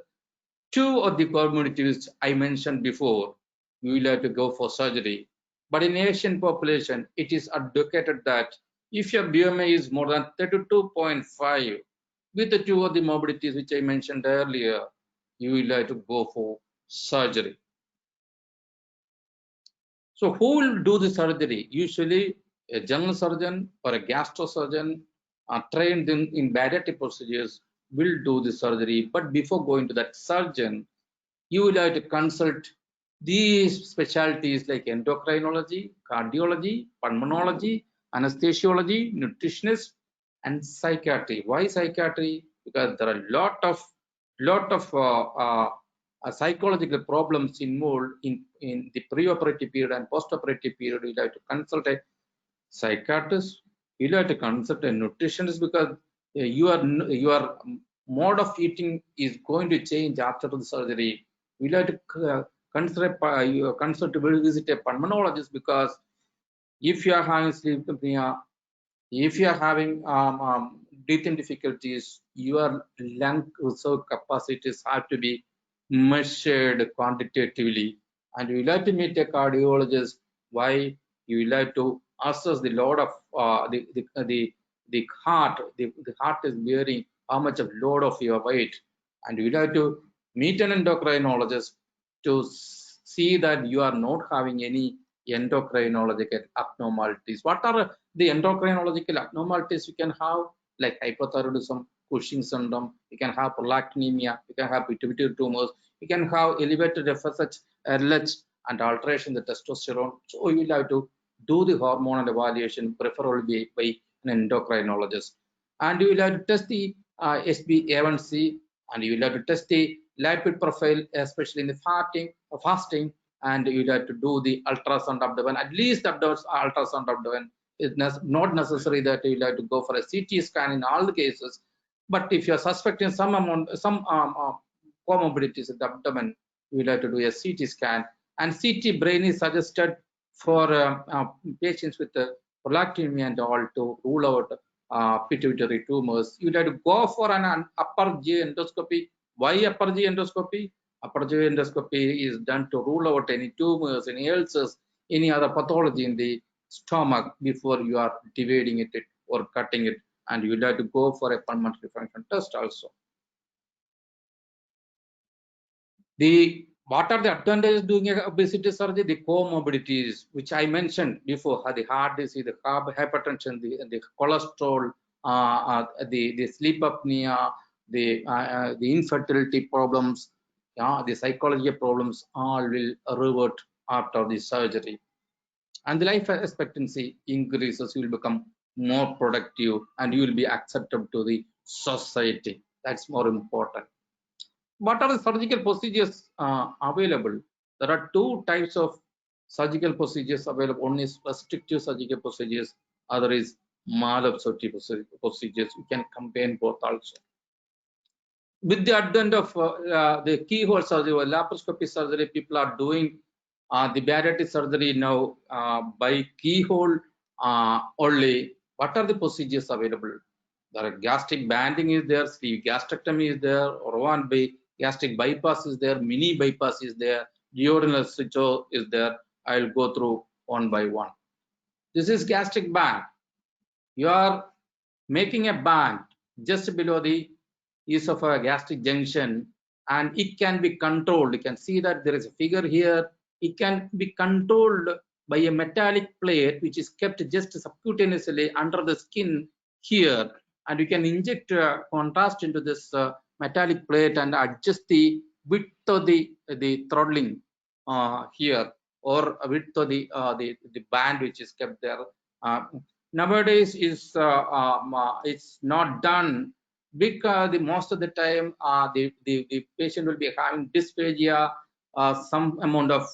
two of the comorbidities I mentioned before, you will have to go for surgery. But in Asian population, it is advocated that if your BMI is more than 32.5 with the two of the morbidities which I mentioned earlier, you will have to go for surgery. So who will do the surgery? Usually a general surgeon or a gastrosurgeon trained in bariatric procedures will do the surgery. But before going to that surgeon, you will have to consult these specialties like endocrinology, cardiology, pulmonology, anesthesiology, nutritionist, and psychiatry. Why psychiatry? Because there are a lot of psychological problems involved in the preoperative period and postoperative period. You have to consult a psychiatrist. You have to consult a nutritionist because your mode of eating is going to change after the surgery. You have to consult to visit a pulmonologist because if you are having sleep apnea, if you are having breathing difficulties, your lung reserve capacities have to be measured quantitatively, and you will have to meet a cardiologist. Why? You will have to assess the load of the heart. The heart is bearing how much of load of your weight, and you will have to meet an endocrinologist to see that you are not having any endocrinological abnormalities. What are the endocrinological abnormalities you can have? Like hypothyroidism, Cushing syndrome, you can have prolactinemia, you can have pituitary tumors, you can have elevated FSH, LH, and alteration in the testosterone. So you will have to do the hormonal evaluation, preferably by an endocrinologist. And you will have to test the SbA1c, and you will have to test the lipid profile, especially in the fasting, and you will have to do the ultrasound abdomen, at least ultrasound abdomen. It's not necessary that you will have to go for a CT scan in all the cases, but if you are suspecting some comorbidities in the abdomen, you will have to do a CT scan. And CT brain is suggested for patients with prolactinemia and all to rule out pituitary tumors. You will have to go for an upper GI endoscopy. Why upper GI endoscopy? Upper GI endoscopy is done to rule out any tumors, any ulcers, any other pathology in the stomach before you are dividing it or cutting it, and you will have to go for a pulmonary function test also. What are the advantages doing obesity surgery? The comorbidities, which I mentioned before, the heart disease, the hypertension, the cholesterol, the sleep apnea, the infertility problems, the psychology problems, all will revert after the surgery. And the life expectancy increases. You will become more productive and you will be accepted to the society. That's more important. What are the surgical procedures available? There are two types of surgical procedures available. One is restrictive surgical procedures, other is malabsorptive procedures. You can combine both also. With the advent of the keyhole surgery or laparoscopic surgery, people are doing the bariatric surgery now by keyhole only. What are the procedures available? There are gastric banding is there, sleeve gastrectomy is there, or one by gastric bypass is there, mini bypass is there, duodenal stitcho is there. I'll go through one by one. This is gastric band. You are making a band just below the esophageal junction, and it can be controlled. You can see that there is a figure here. It can be controlled by a metallic plate which is kept just subcutaneously under the skin here, and you can inject contrast into this metallic plate and adjust the width of the throttling here, or width of the band which is kept there. Nowadays is it's not done because most of the time the patient will be having dysphagia, some amount of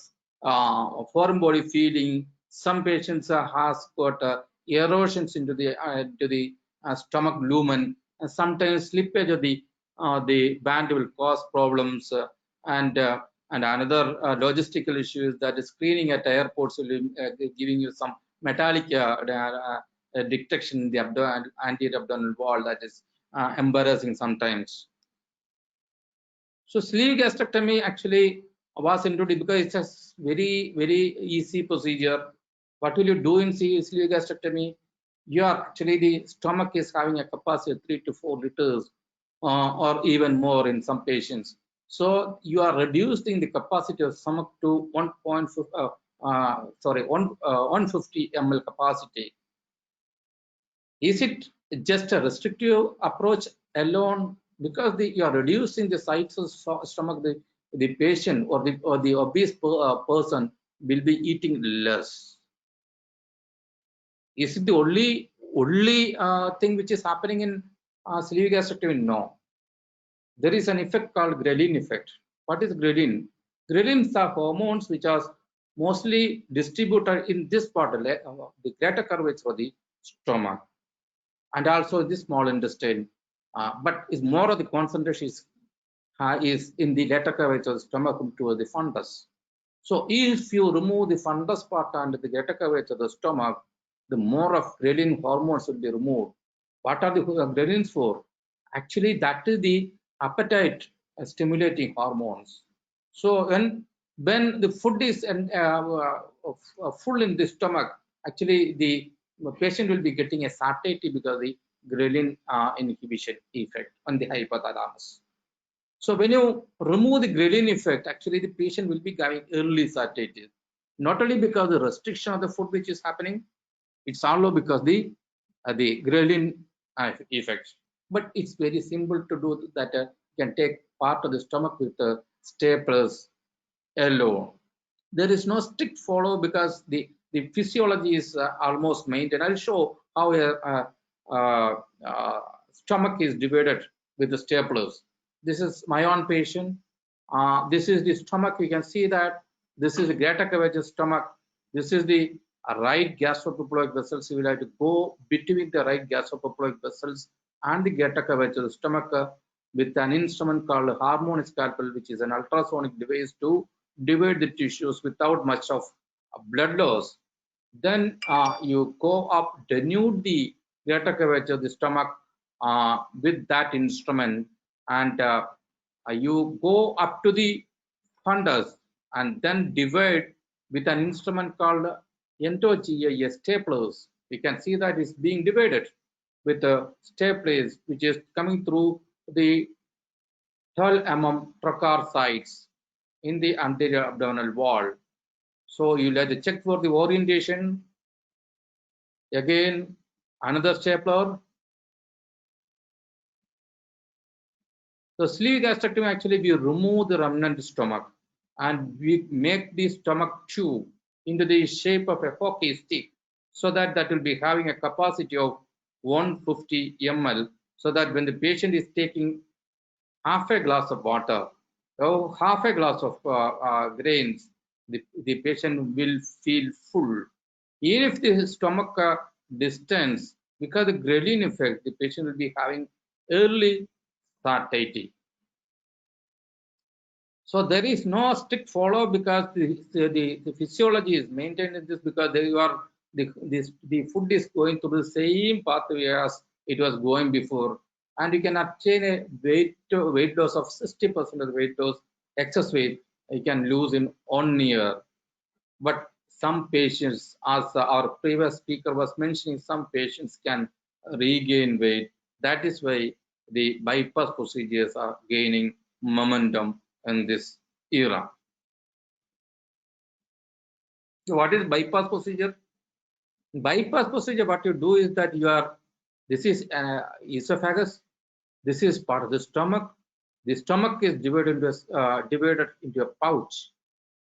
foreign body feeling. Some patients has got erosions into the stomach lumen, and sometimes slippage of the band will cause problems, and another logistical issue is that screening at airports will be giving you some metallic detection in the anterior abdominal wall that is embarrassing sometimes. So sleeve gastrectomy actually was introduced because it's a very easy procedure. What will you do in sleeve gastrectomy? You are actually, the stomach is having a capacity of 3 to 4 liters or even more in some patients. So you are reducing the capacity of stomach to 150 ml capacity. Is it just a restrictive approach alone? Because you are reducing the size of stomach, the patient or the obese person will be eating less. Is it the only thing which is happening in sleeve gastrectomy? No. There is an effect called ghrelin effect. What is ghrelin? Ghrelins are hormones which are mostly distributed in this part of the greater curvature of the stomach, and also the small intestine, but is more of the concentration is in the lateral curvature of the stomach to the fundus. So if you remove the fundus part and the lateral curvature of the stomach, the more of ghrelin hormones will be removed. What are the ghrelins for? Actually, that is the appetite stimulating hormones. So when the food is full in the stomach, actually the patient will be getting a satiety because of the ghrelin inhibition effect on the hypothalamus. So when you remove the ghrelin effect, actually the patient will be having early satiety, not only because of the restriction of the food which is happening, it's also because the ghrelin effect. But it's very simple to do that. You can take part of the stomach with staplers alone. There is no strict follow because the physiology is almost maintained. I'll show how a stomach is divided with the staplers. This is my own patient. This is the stomach. You can see that this is the greater curvature stomach. This is the right gastroepiploic vessels. You will have to go between the right gastroepiploic vessels and the greater curvature of the stomach with an instrument called harmonic scalpel, which is an ultrasonic device to divide the tissues without much of blood loss. Then you go up, denude the greater curvature of the stomach with that instrument, and you go up to the fundus and then divide with an instrument called Endocyanin staplers. You can see that it's being divided with the staplers, which is coming through the 12 mm trocar sites in the anterior abdominal wall. So you'll have to check for the orientation. Again, another stapler. So sleeve gastrectomy, actually we remove the remnant stomach and we make the stomach tube into the shape of a hockey stick, so that will be having a capacity of 150 ml, so that when the patient is taking half a glass of water or half a glass of grains, the patient will feel full. Even if the stomach distends, because of the ghrelin effect, the patient will be having early satiety. So there is no strict follow because the physiology is maintained in this, because the food is going through the same pathway as it was going before, and you can obtain a weight loss of 60% of the weight loss. Excess weight you can lose in 1 year. But some patients, as our previous speaker was mentioning, some patients can regain weight. That is why the bypass procedures are gaining momentum in this era. So what is bypass procedure? Bypass procedure, what you do is that this is esophagus, this is part of the stomach. The stomach is divided into a pouch,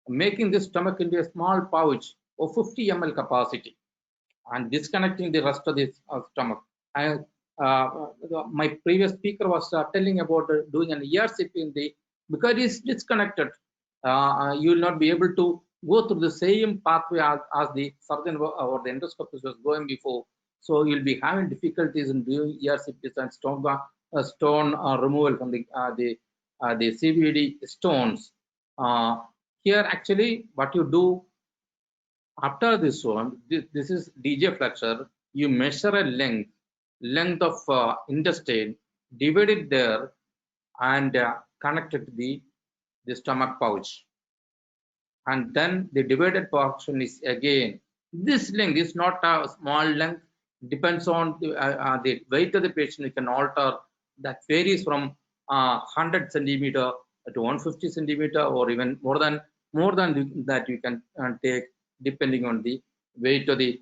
making the stomach into a small pouch of 50 ml capacity and disconnecting the rest of the stomach. And my previous speaker was telling about doing an ERCP in the, because it's disconnected, you will not be able to go through the same pathway as the surgeon or the endoscopist was going before. So you'll be having difficulties in doing ERCPs and stone removal from the CVD stones. Here actually what you do after this one, this is DJ flexure. You measure a length of intestine, divide it there, and connect it to the stomach pouch. And then the divided portion is again, this length is not a small length, depends on the weight of the patient. You can alter, that varies from 100 centimeter to 150 centimeter, or even more than that you can take depending on the weight of the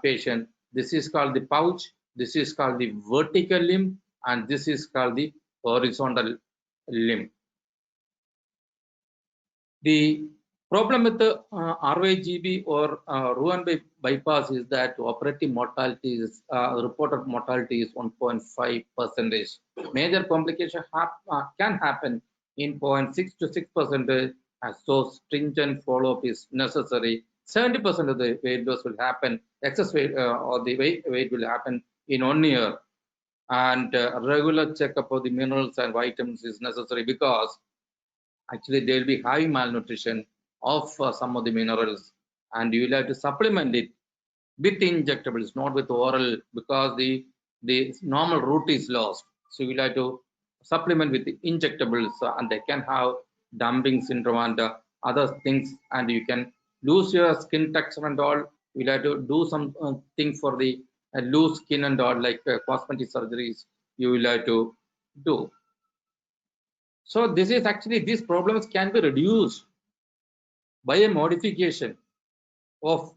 patient. This is called the pouch, this is called the vertical limb, and this is called the horizontal limb. The problem with the RYGB or Roux bypass is that operative mortality is reported mortality is 1.5%. Major complication can happen in 0.6 to 6%, so stringent follow-up is necessary. 70% of the weight loss will happen, excess weight or the weight will happen in 1 year, and regular checkup of the minerals and vitamins is necessary, because actually they will be having malnutrition of some of the minerals, and you will have to supplement it with injectables, not with oral, because the normal route is lost. So you will have to supplement with the injectables, and they can have dumping syndrome and other things, and you can lose your skin texture and all. You will have to do some thing for the loose skin and all, like cosmetic surgeries you will have to do. So this is actually, these problems can be reduced by a modification of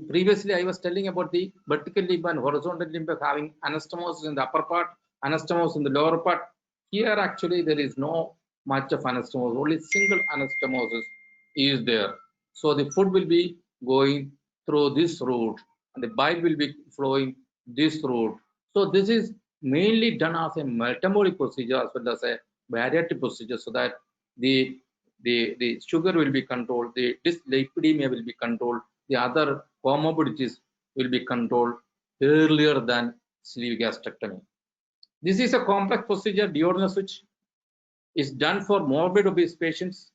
previously I was telling about the vertical limb and horizontal limb having anastomosis in the upper part, anastomosis in the lower part. Here actually there is no much of anastomosis, only single anastomosis is there. So the food will be going through this route and the bile will be flowing this route. So this is mainly done as a metabolic procedure as well as a bariatric procedure, so that the sugar will be controlled, the dyslipidemia will be controlled, the other comorbidities will be controlled earlier than sleeve gastrectomy. This is a complex procedure. Duodenal switch is done for morbid obese patients.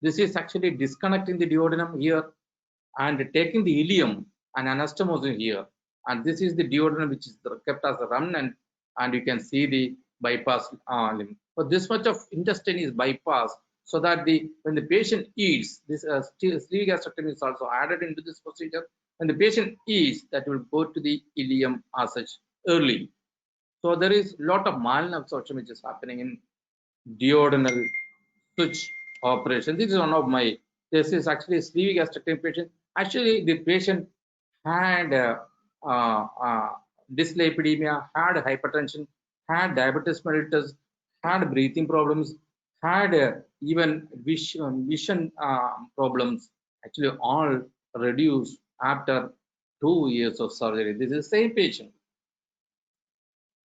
This is actually disconnecting the duodenum here and taking the ileum and anastomosing here. And this is the duodenum which is kept as a remnant, and you can see the bypass limb. So this much of intestine is bypassed, so that when the patient eats, this sleeve gastrectomy is also added into this procedure. When the patient eats, that will go to the ileum as such early. So there is a lot of malabsorption which is happening in duodenal switch operation. This is one of my, this is actually a sleeve gastrectomy patient. Actually, the patient had dyslipidemia, had hypertension, had diabetes mellitus, had breathing problems, had even vision problems. Actually, all reduced after 2 years of surgery. This is the same patient.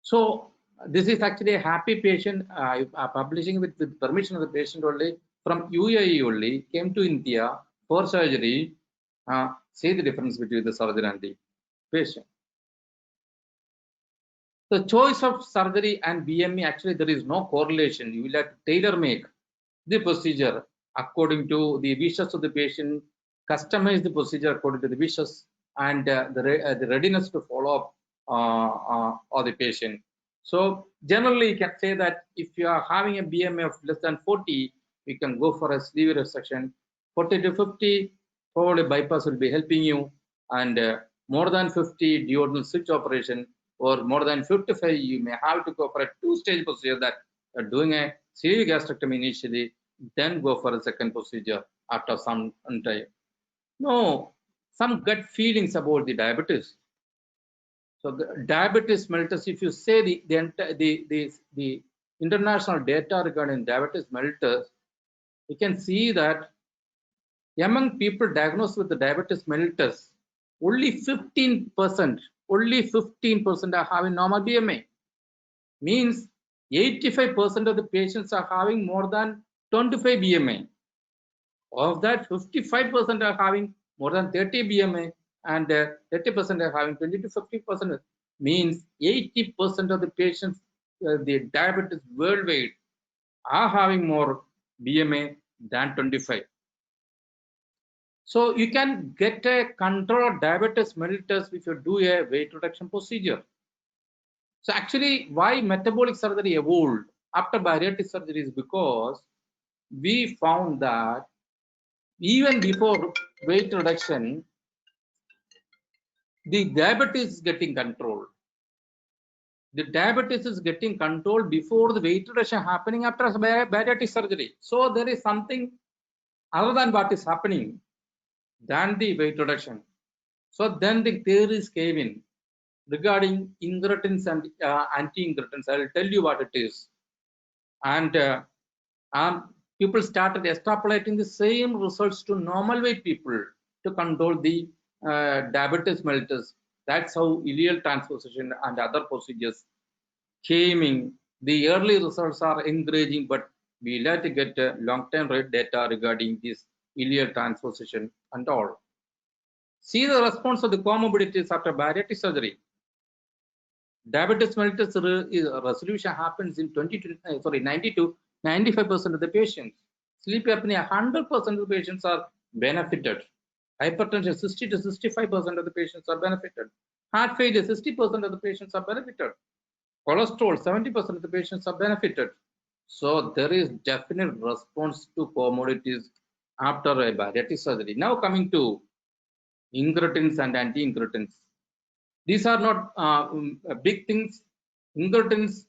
So this is actually a happy patient. Publishing with permission of the patient only, from UAE only, came to India for surgery. See the difference between the surgeon and the patient. The choice of surgery and BME, actually there is no correlation. You will have to tailor make the procedure according to the wishes of the patient, customize the procedure according to the wishes and the readiness to follow up of the patient. So generally you can say that if you are having a BMI of less than 40, you can go for a sleeve resection. 40 to 50, probably bypass will be helping you, and more than 50, duodenal switch operation or more than 55, you may have to go for a two-stage procedure that doing a sleeve gastrectomy initially, then go for a second procedure after some time. No, some gut feelings about the diabetes. So the diabetes mellitus, if you say the international data regarding diabetes mellitus, you can see that among people diagnosed with the diabetes mellitus, only 15% are having normal BMI. Means 85% of the patients are having more than 25 BMI. Of that, 55% are having more than 30 BMI, and 30% are having 20 to 50%. Means 80% of the patients, the diabetes worldwide, are having more BMI than 25. So you can get a control of diabetes mellitus if you do a weight reduction procedure. So actually, why metabolic surgery evolved after bariatric surgery is because we found that even before weight reduction, the diabetes is getting controlled. The diabetes is getting controlled before the weight reduction happening after bariatric surgery. So there is something other than what is happening than the weight reduction. So then the theories came in regarding incretins and anti-incretins. I will tell you what it is. And people started extrapolating the same results to normal weight people to control the diabetes mellitus. That's how ileal transposition and other procedures came in. The early results are encouraging, but we like to get long-term data regarding this ileal transposition and all. See the response of the comorbidities after bariatric surgery. Diabetes mellitus resolution happens in 90 to 95% of the patients. Sleep apnea, 100% of the patients are benefited. Hypertension, 60 to 65% of the patients are benefited. Heart failure, 60% of the patients are benefited. Cholesterol, 70% of the patients are benefited. So there is definite response to comorbidities after a bariatric surgery. Now coming to incretins and anti-incretins. These are not big things. Incretins,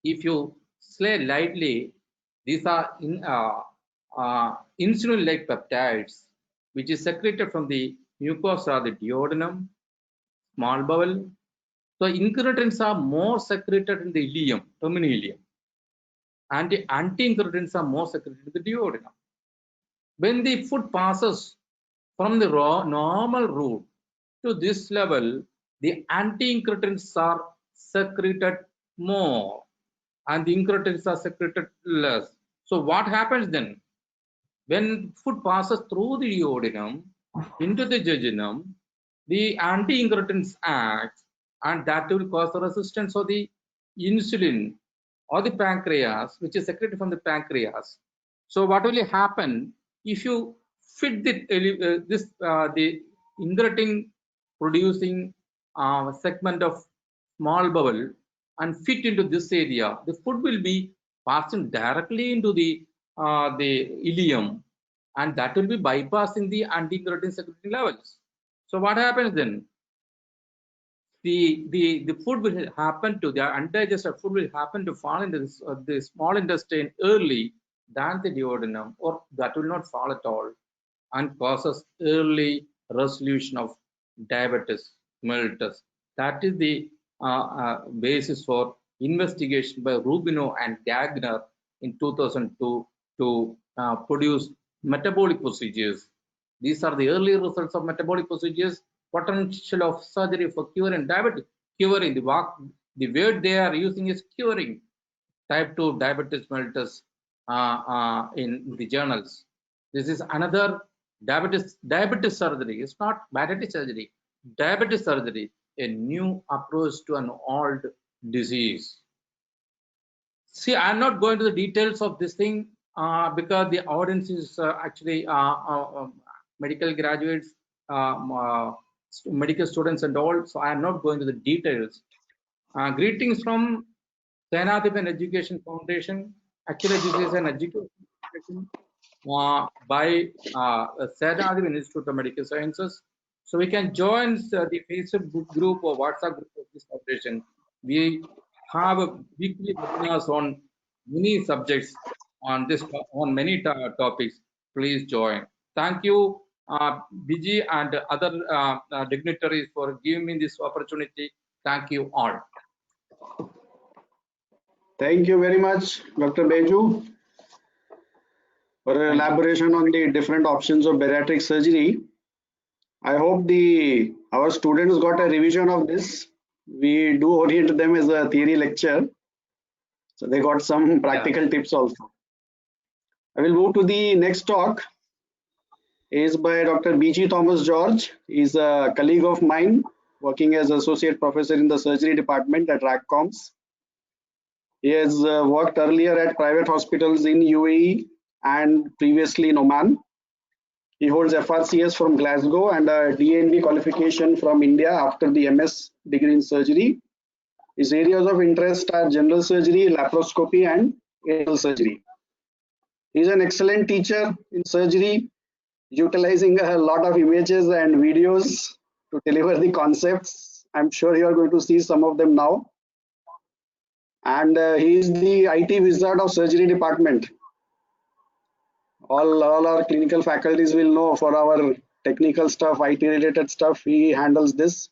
if you slay lightly, these are insulin-like peptides, which is secreted from the mucosa, the duodenum, small bowel. So incretins are more secreted in the ileum, terminal ileum, and the anti-incretins are more secreted in the duodenum. When the food passes from the normal route to this level, the anti-incretins are secreted more and the incretins are secreted less. So what happens then? When food passes through the duodenum into the jejunum, the anti-incretins act, and that will cause the resistance of the insulin or the pancreas, which is secreted from the pancreas. So what will happen if you fit the incretin producing segment of small bowel and fit into this area? The food will be passing directly into the ileum, and that will be bypassing the anti-incretin secreting levels. So what happens then? The food will happen to the undigested food will happen to fall into the small intestine early than the duodenum, or that will not fall at all, and causes early resolution of diabetes mellitus. That is the basis for investigation by Rubino and Gagner in 2002 to produce metabolic procedures. These are the early results of metabolic procedures. Potential of surgery for curing diabetes. Curing, the word they are using is curing type 2 diabetes mellitus in the journals. This is another diabetes surgery. It's not bariatric surgery. Diabetes surgery, a new approach to an old disease. See, I'm not going to the details of this thing because the audience is actually medical graduates, medical students and all. So I am not going to the details. Greetings from Senathipan Education Foundation. Actually, this is an education by Senathipan Institute of Medical Sciences. So we can join the Facebook group or WhatsApp group of this foundation. We have weekly webinars on many subjects on many topics. Please join. Thank you, Biji and other dignitaries for giving me this opportunity. Thank you all. Thank you very much, Dr. Beju, for an elaboration on the different options of bariatric surgery. I hope our students got a revision of this. We do orient them as a theory lecture, so they got some practical tips also. I will move to the next talk. Is by Dr. B.G. Thomas George. He's a colleague of mine working as associate professor in the surgery department at RAKCOMS. He has worked earlier at private hospitals in UAE and previously in Oman. He holds FRCS from Glasgow and a DNB qualification from India after the MS degree in surgery. His areas of interest are general surgery, laparoscopy, and anal surgery. He is an excellent teacher in surgery, utilizing a lot of images and videos to deliver the concepts. I'm sure you are going to see some of them now. And he is the IT wizard of surgery department. All our clinical faculties will know for our technical stuff, IT related stuff, he handles this.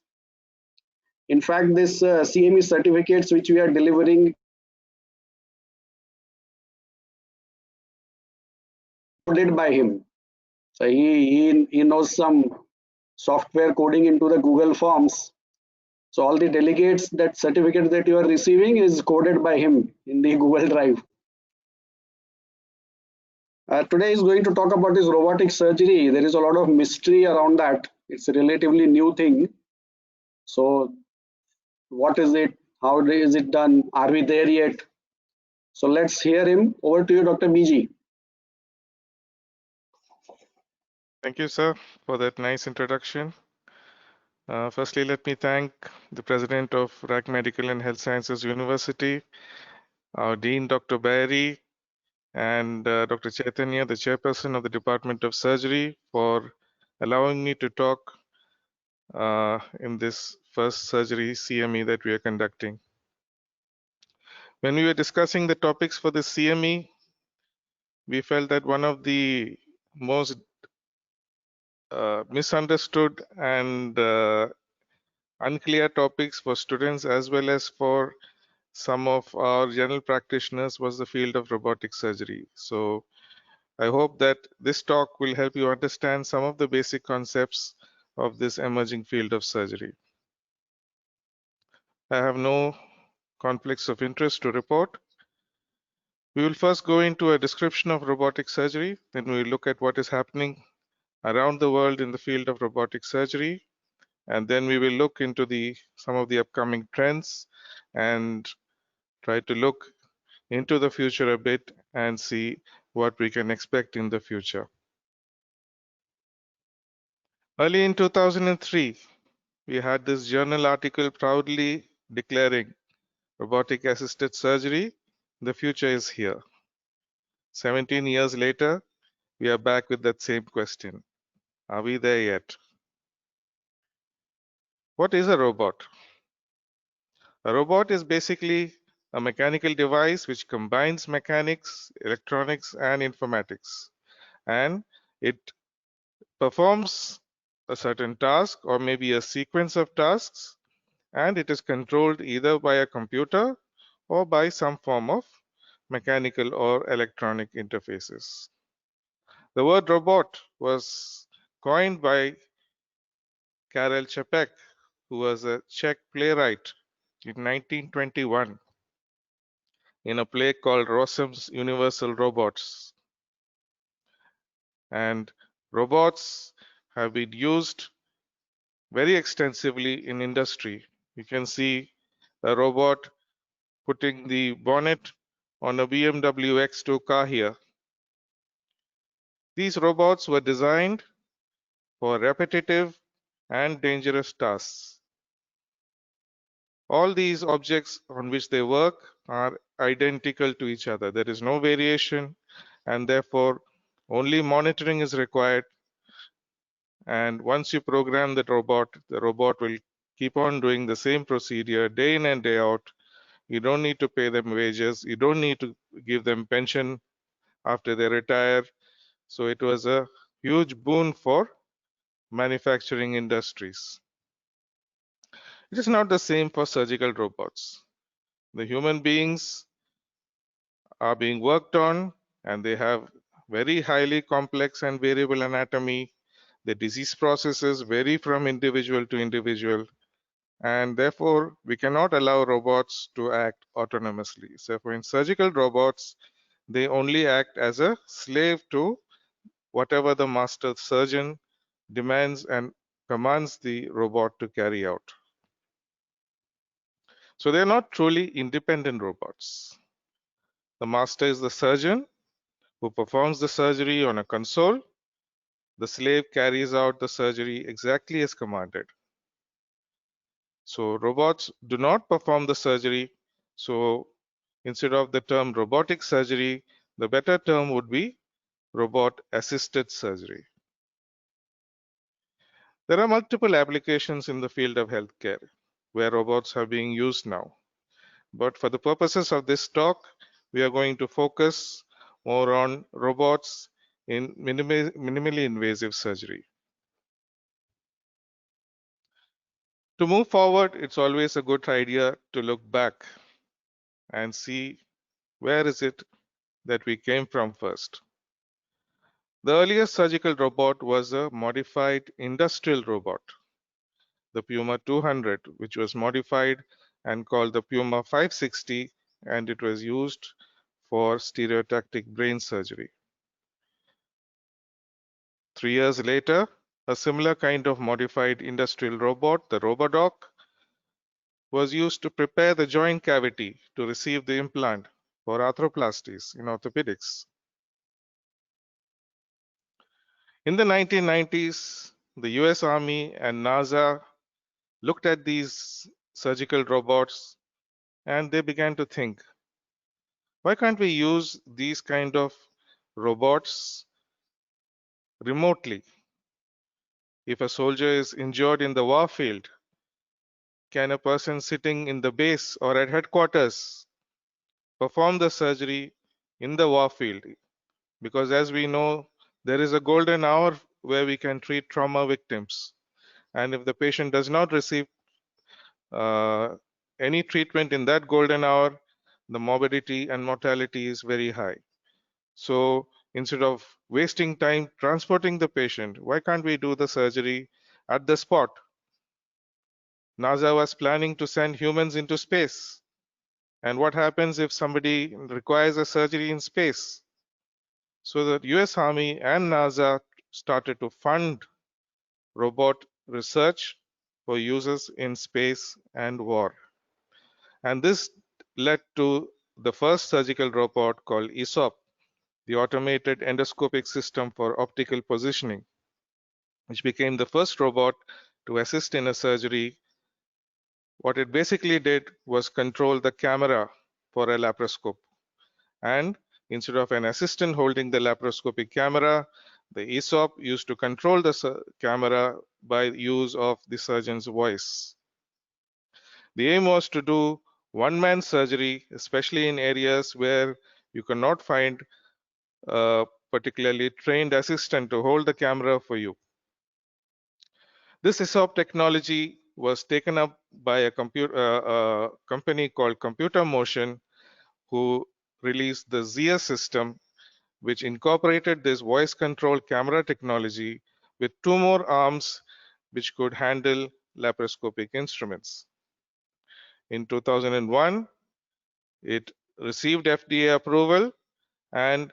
In fact, this CME certificates which we are delivering coded by him. So he knows some software coding into the Google Forms. So all the delegates, that certificate that you are receiving is coded by him in the Google Drive. Today is going to talk about this robotic surgery. There is a lot of mystery around that. It's a relatively new thing. So what is it? How is it done? Are we there yet? So let's hear him. Over to you, Dr. BG. Thank you, sir, for that nice introduction. Firstly, let me thank the president of RAK Medical and Health Sciences University, our Dean, Dr. Biliary, and Dr. Chaitanya, the chairperson of the Department of Surgery, for allowing me to talk in this first surgery CME that we are conducting. When we were discussing the topics for the CME, we felt that one of the most misunderstood and unclear topics for students as well as for some of our general practitioners was the field of robotic surgery. So I hope that this talk will help you understand some of the basic concepts of this emerging field of surgery. I have no conflicts of interest to report. We will first go into a description of robotic surgery, then we will look at what is happening around the world in the field of robotic surgery, and then we will look into some of the upcoming trends and try to look into the future a bit and see what we can expect in the future. Early in 2003, we had this journal article proudly declaring robotic assisted surgery, the future is here. 17 years later, we are back with that same question. Are we there yet? What is a robot? A robot is basically a mechanical device which combines mechanics, electronics, and informatics. And it performs a certain task or maybe a sequence of tasks, and it is controlled either by a computer or by some form of mechanical or electronic interfaces. The word robot was coined by Karel Čapek, who was a Czech playwright in 1921 in a play called Rossum's Universal Robots. And robots have been used very extensively in industry. You can see a robot putting the bonnet on a BMW X2 car here. These robots were designed for repetitive and dangerous tasks. All these objects on which they work are identical to each other. There is no variation, and therefore only monitoring is required, And once you program the robot will keep on doing the same procedure day in and day out. You don't need to pay them wages. You don't need to give them pension after they retire. So it was a huge boon for manufacturing industries. It is not the same for surgical robots. The human beings are being worked on, and they have very highly complex and variable anatomy. The disease processes vary from individual to individual, and therefore we cannot allow robots to act autonomously. So in surgical robots, they only act as a slave to whatever the master surgeon demands and commands the robot to carry out. So they're not truly independent robots. The master is the surgeon who performs the surgery on a console. The slave carries out the surgery exactly as commanded. So robots do not perform the surgery. So instead of the term robotic surgery, the better term would be robot assisted surgery. There are multiple applications in the field of healthcare where robots are being used now. But for the purposes of this talk, we are going to focus more on robots in minimally invasive surgery. To move forward, it's always a good idea to look back and see where is it that we came from first. The earliest surgical robot was a modified industrial robot, the Puma 200, which was modified and called the Puma 560, and it was used for stereotactic brain surgery. 3 years later, a similar kind of modified industrial robot, the RoboDoc, was used to prepare the joint cavity to receive the implant for arthroplasties in orthopedics. In the 1990s, the US Army and NASA looked at these surgical robots and they began to think, why can't we use these kind of robots remotely? If a soldier is injured in the war field, can a person sitting in the base or at headquarters perform the surgery in the war field? Because as we know, there is a golden hour where we can treat trauma victims. And if the patient does not receive any treatment in that golden hour, the morbidity and mortality is very high. So instead of wasting time transporting the patient, why can't we do the surgery at the spot? NASA was planning to send humans into space. And what happens if somebody requires a surgery in space? So the US Army and NASA started to fund robot research for uses in space and war. And this led to the first surgical robot called ESOP, the Automated Endoscopic System for Optical Positioning, which became the first robot to assist in a surgery. What it basically did was control the camera for a laparoscope. And instead of an assistant holding the laparoscopic camera, the ESOP used to control the camera by use of the surgeon's voice. The aim was to do one-man surgery, especially in areas where you cannot find a particularly trained assistant to hold the camera for you. This ESOP technology was taken up by a company called Computer Motion, who released the ZIA system, which incorporated this voice control camera technology with 2 more arms which could handle laparoscopic instruments. In 2001, it received FDA approval and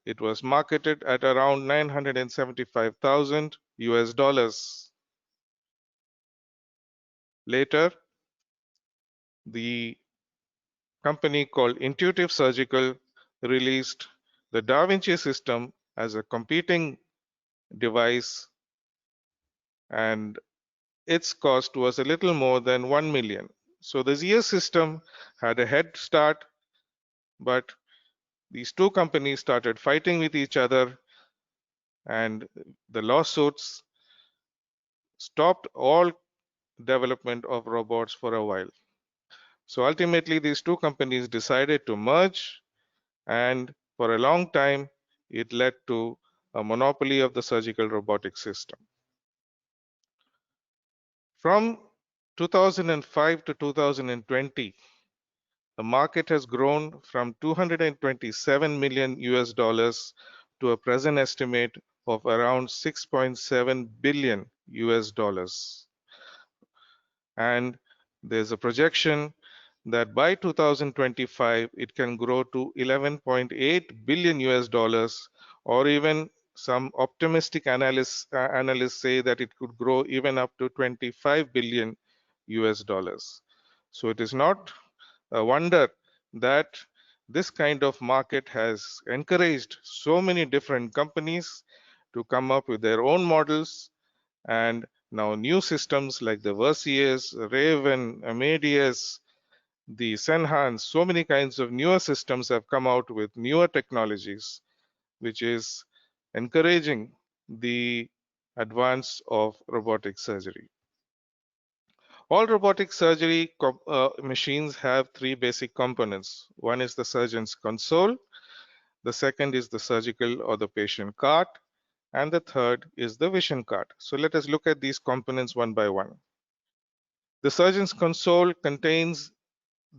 it was marketed at around $975,000 US. Later, the company called Intuitive Surgical released the Da Vinci system as a competing device, and its cost was a little more than 1 million. So the ZIA system had a head start, but these two companies started fighting with each other, and the lawsuits stopped all development of robots for a while. So ultimately, these two companies decided to merge, and for a long time, it led to a monopoly of the surgical robotic system. From 2005 to 2020, the market has grown from 227 million US dollars to a present estimate of around 6.7 billion US dollars. And there's a projection that by 2025, it can grow to 11.8 billion US dollars, or even some optimistic analysts say that it could grow even up to 25 billion US dollars. So it is not a wonder that this kind of market has encouraged so many different companies to come up with their own models, and now new systems like the Versius, Raven, Amadeus, the Senhance, so many kinds of newer systems have come out with newer technologies, which is encouraging the advance of robotic surgery. All robotic surgery machines have three basic components. One is the surgeon's console, the second is the surgical or the patient cart, and the third is the vision cart. So let us look at these components one by one. The surgeon's console contains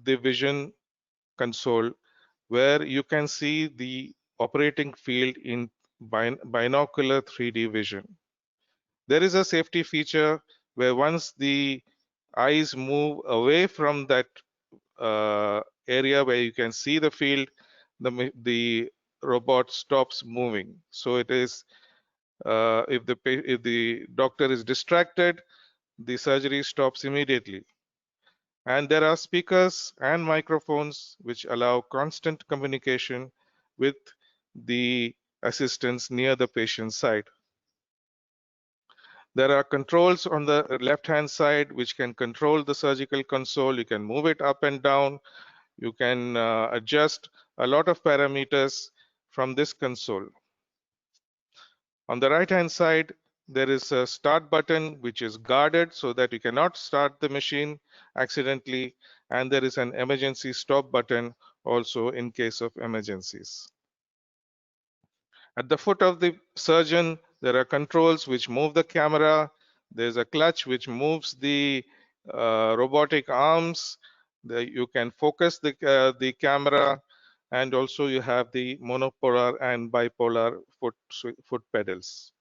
the vision console, where you can see the operating field in binocular 3D vision. There is a safety feature where once the eyes move away from that area where you can see the field, the robot stops moving. So it is if the doctor is distracted, the surgery stops immediately. And there are speakers and microphones which allow constant communication with the assistants near the patient's side. There are controls on the left-hand side which can control the surgical console. You can move it up and down. You can adjust a lot of parameters from this console. On the right-hand side, there is a start button which is guarded so that you cannot start the machine accidentally, and there is an emergency stop button also in case of emergencies. At the foot of the surgeon, there are controls which move the camera. There's a clutch which moves the robotic arms. You can focus the camera, and also you have the monopolar and bipolar foot pedals.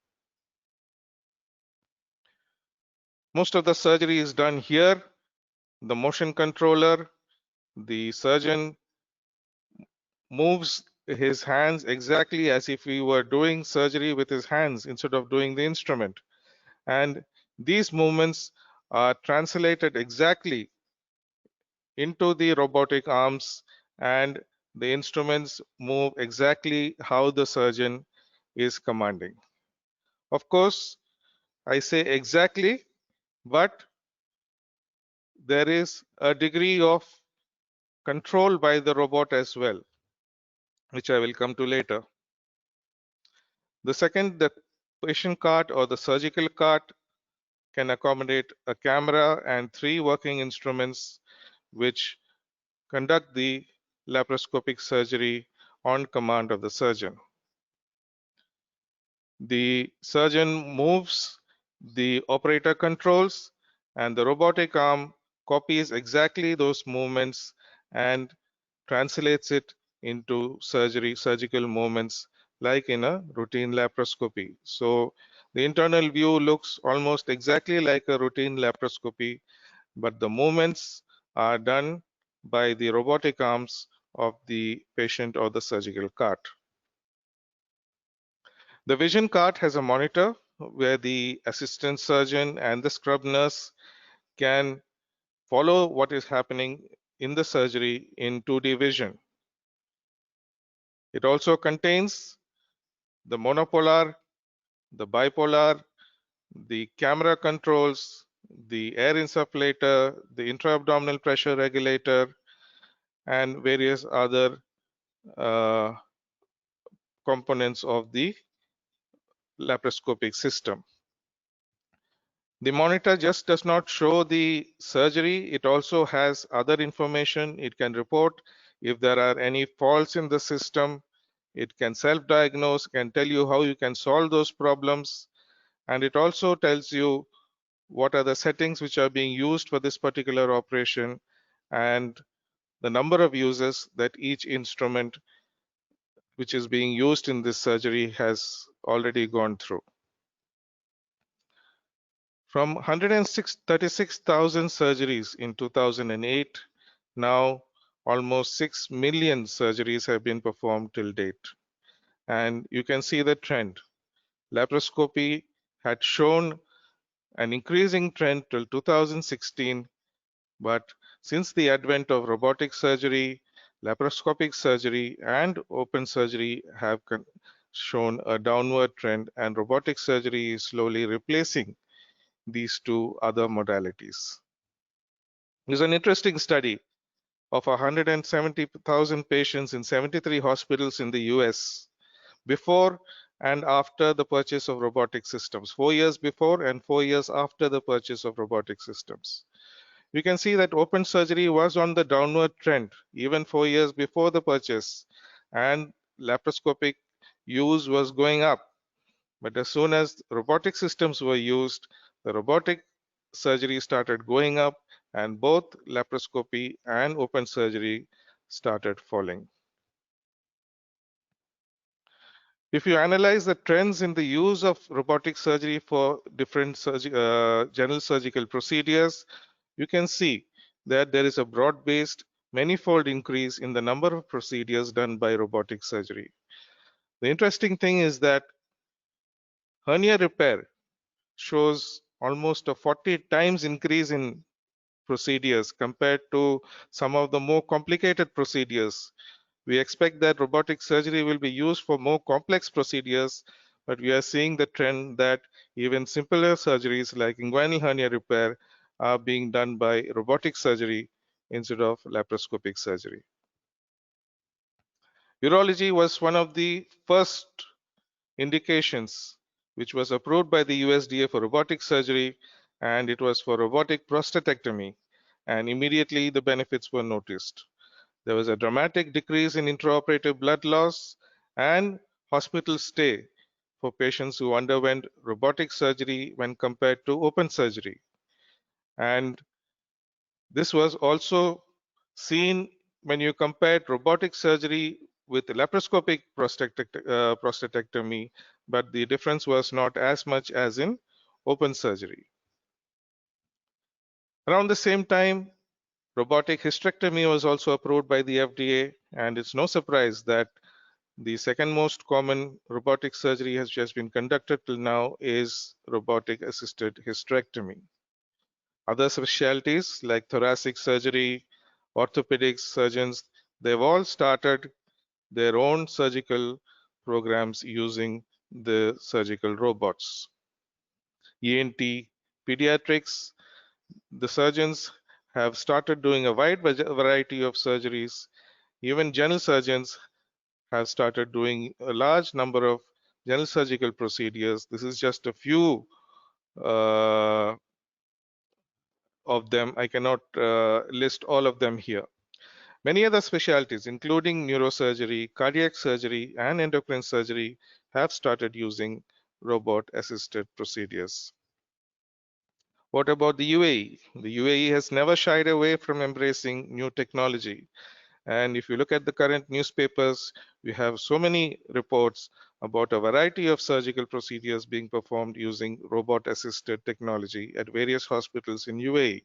Most of the surgery is done here. The motion controller, the surgeon moves his hands exactly as if he were doing surgery with his hands instead of doing the instrument. And these movements are translated exactly into the robotic arms, and the instruments move exactly how the surgeon is commanding. Of course, I say exactly, but there is a degree of control by the robot as well, which I will come to later. The patient cart or the surgical cart can accommodate a camera and 3 working instruments which conduct the laparoscopic surgery on command of the surgeon. The surgeon moves the operator controls, and the robotic arm copies exactly those movements and translates it into surgical movements like in a routine laparoscopy. So the internal view looks almost exactly like a routine laparoscopy, but the movements are done by the robotic arms of the patient or the surgical cart. The vision cart has a monitor where the assistant surgeon and the scrub nurse can follow what is happening in the surgery in 2D vision. It also contains the monopolar, the bipolar, the camera controls, the air insufflator, the intra-abdominal pressure regulator, and various other components of the laparoscopic system. The monitor just does not show the surgery, it also has other information. It can report if there are any faults in the system. It can self-diagnose, can tell you how you can solve those problems. And it also tells you what are the settings which are being used for this particular operation and the number of uses that each instrument which is being used in this surgery has already gone through. From 136,000 surgeries in 2008, now almost 6 million surgeries have been performed till date. And you can see the trend. Laparoscopy had shown an increasing trend till 2016, but since the advent of robotic surgery, laparoscopic surgery, and open surgery have shown a downward trend, and robotic surgery is slowly replacing these two other modalities. There's an interesting study of 170,000 patients in 73 hospitals in the US before and after the purchase of robotic systems, 4 years before and 4 years after the purchase of robotic systems. You can see that open surgery was on the downward trend even 4 years before the purchase, and laparoscopic use was going up. But as soon as robotic systems were used, the robotic surgery started going up, and both laparoscopy and open surgery started falling. If you analyze the trends in the use of robotic surgery for different general surgical procedures, you can see that there is a broad-based, manifold increase in the number of procedures done by robotic surgery. The interesting thing is that hernia repair shows almost a 40 times increase in procedures compared to some of the more complicated procedures. We expect that robotic surgery will be used for more complex procedures, but we are seeing the trend that even simpler surgeries like inguinal hernia repair are being done by robotic surgery instead of laparoscopic surgery. Urology was one of the first indications which was approved by the USDA for robotic surgery, and it was for robotic prostatectomy, and immediately the benefits were noticed. There was a dramatic decrease in intraoperative blood loss and hospital stay for patients who underwent robotic surgery when compared to open surgery. And this was also seen when you compared robotic surgery with laparoscopic prostatectomy, but the difference was not as much as in open surgery. Around the same time, robotic hysterectomy was also approved by the FDA, and it's no surprise that the second most common robotic surgery has just been conducted till now is robotic assisted hysterectomy. Other specialties like thoracic surgery, orthopedic surgeons, they've all started their own surgical programs using the surgical robots. ENT, pediatrics, the surgeons have started doing a wide variety of surgeries. Even general surgeons have started doing a large number of general surgical procedures. This is just a few of them. I cannot list all of them here. Many other specialties, including neurosurgery, cardiac surgery, and endocrine surgery, have started using robot-assisted procedures. What about the UAE? The UAE has never shied away from embracing new technology. And if you look at the current newspapers, we have so many reports about a variety of surgical procedures being performed using robot-assisted technology at various hospitals in UAE.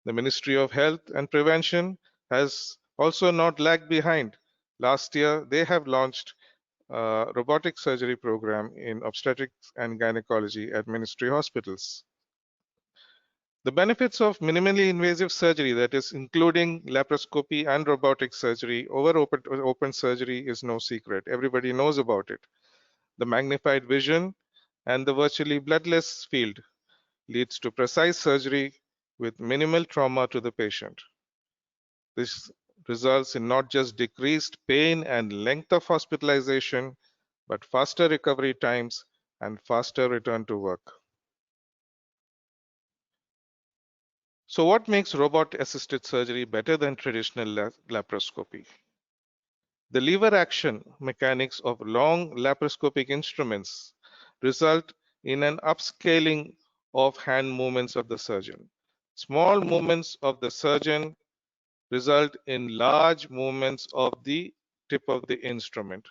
The Ministry of Health and Prevention has also not lagged behind. Last year, they have launched a robotic surgery program in obstetrics and gynecology at ministry hospitals. The benefits of minimally invasive surgery, that is including laparoscopy and robotic surgery over open surgery, is no secret. Everybody knows about it. The magnified vision and the virtually bloodless field leads to precise surgery with minimal trauma to the patient. This results in not just decreased pain and length of hospitalization, but faster recovery times and faster return to work. So what makes robot-assisted surgery better than traditional laparoscopy? The lever action mechanics of long laparoscopic instruments result in an upscaling of hand movements of the surgeon. Small movements of the surgeon result in large movements of the tip of the instrument.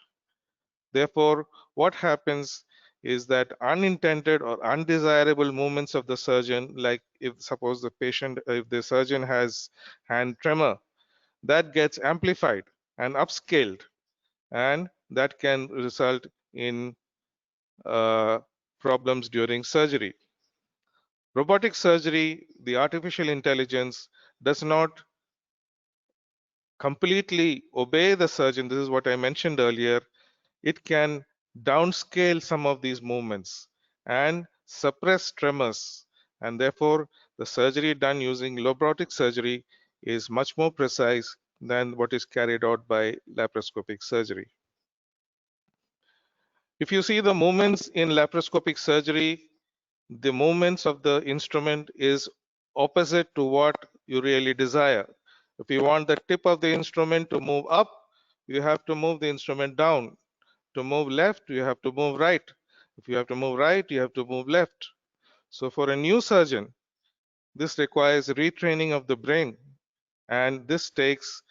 Therefore, what happens is that unintended or undesirable movements of the surgeon, like if suppose if the surgeon has hand tremor, that gets amplified and upscaled, and that can result in problems during surgery. Robotic surgery, the artificial intelligence, does not completely obey the surgeon. This is what I mentioned earlier. It can downscale some of these movements and suppress tremors, and therefore the surgery done using robotic surgery is much more precise than what is carried out by laparoscopic surgery. If you see the movements in laparoscopic surgery, the movements of the instrument is opposite to what you really desire. If you want the tip of the instrument to move up, you have to move the instrument down. To move left, you have to move right. If you have to move right, you have to move left. So for a new surgeon, this requires retraining of the brain, and this takes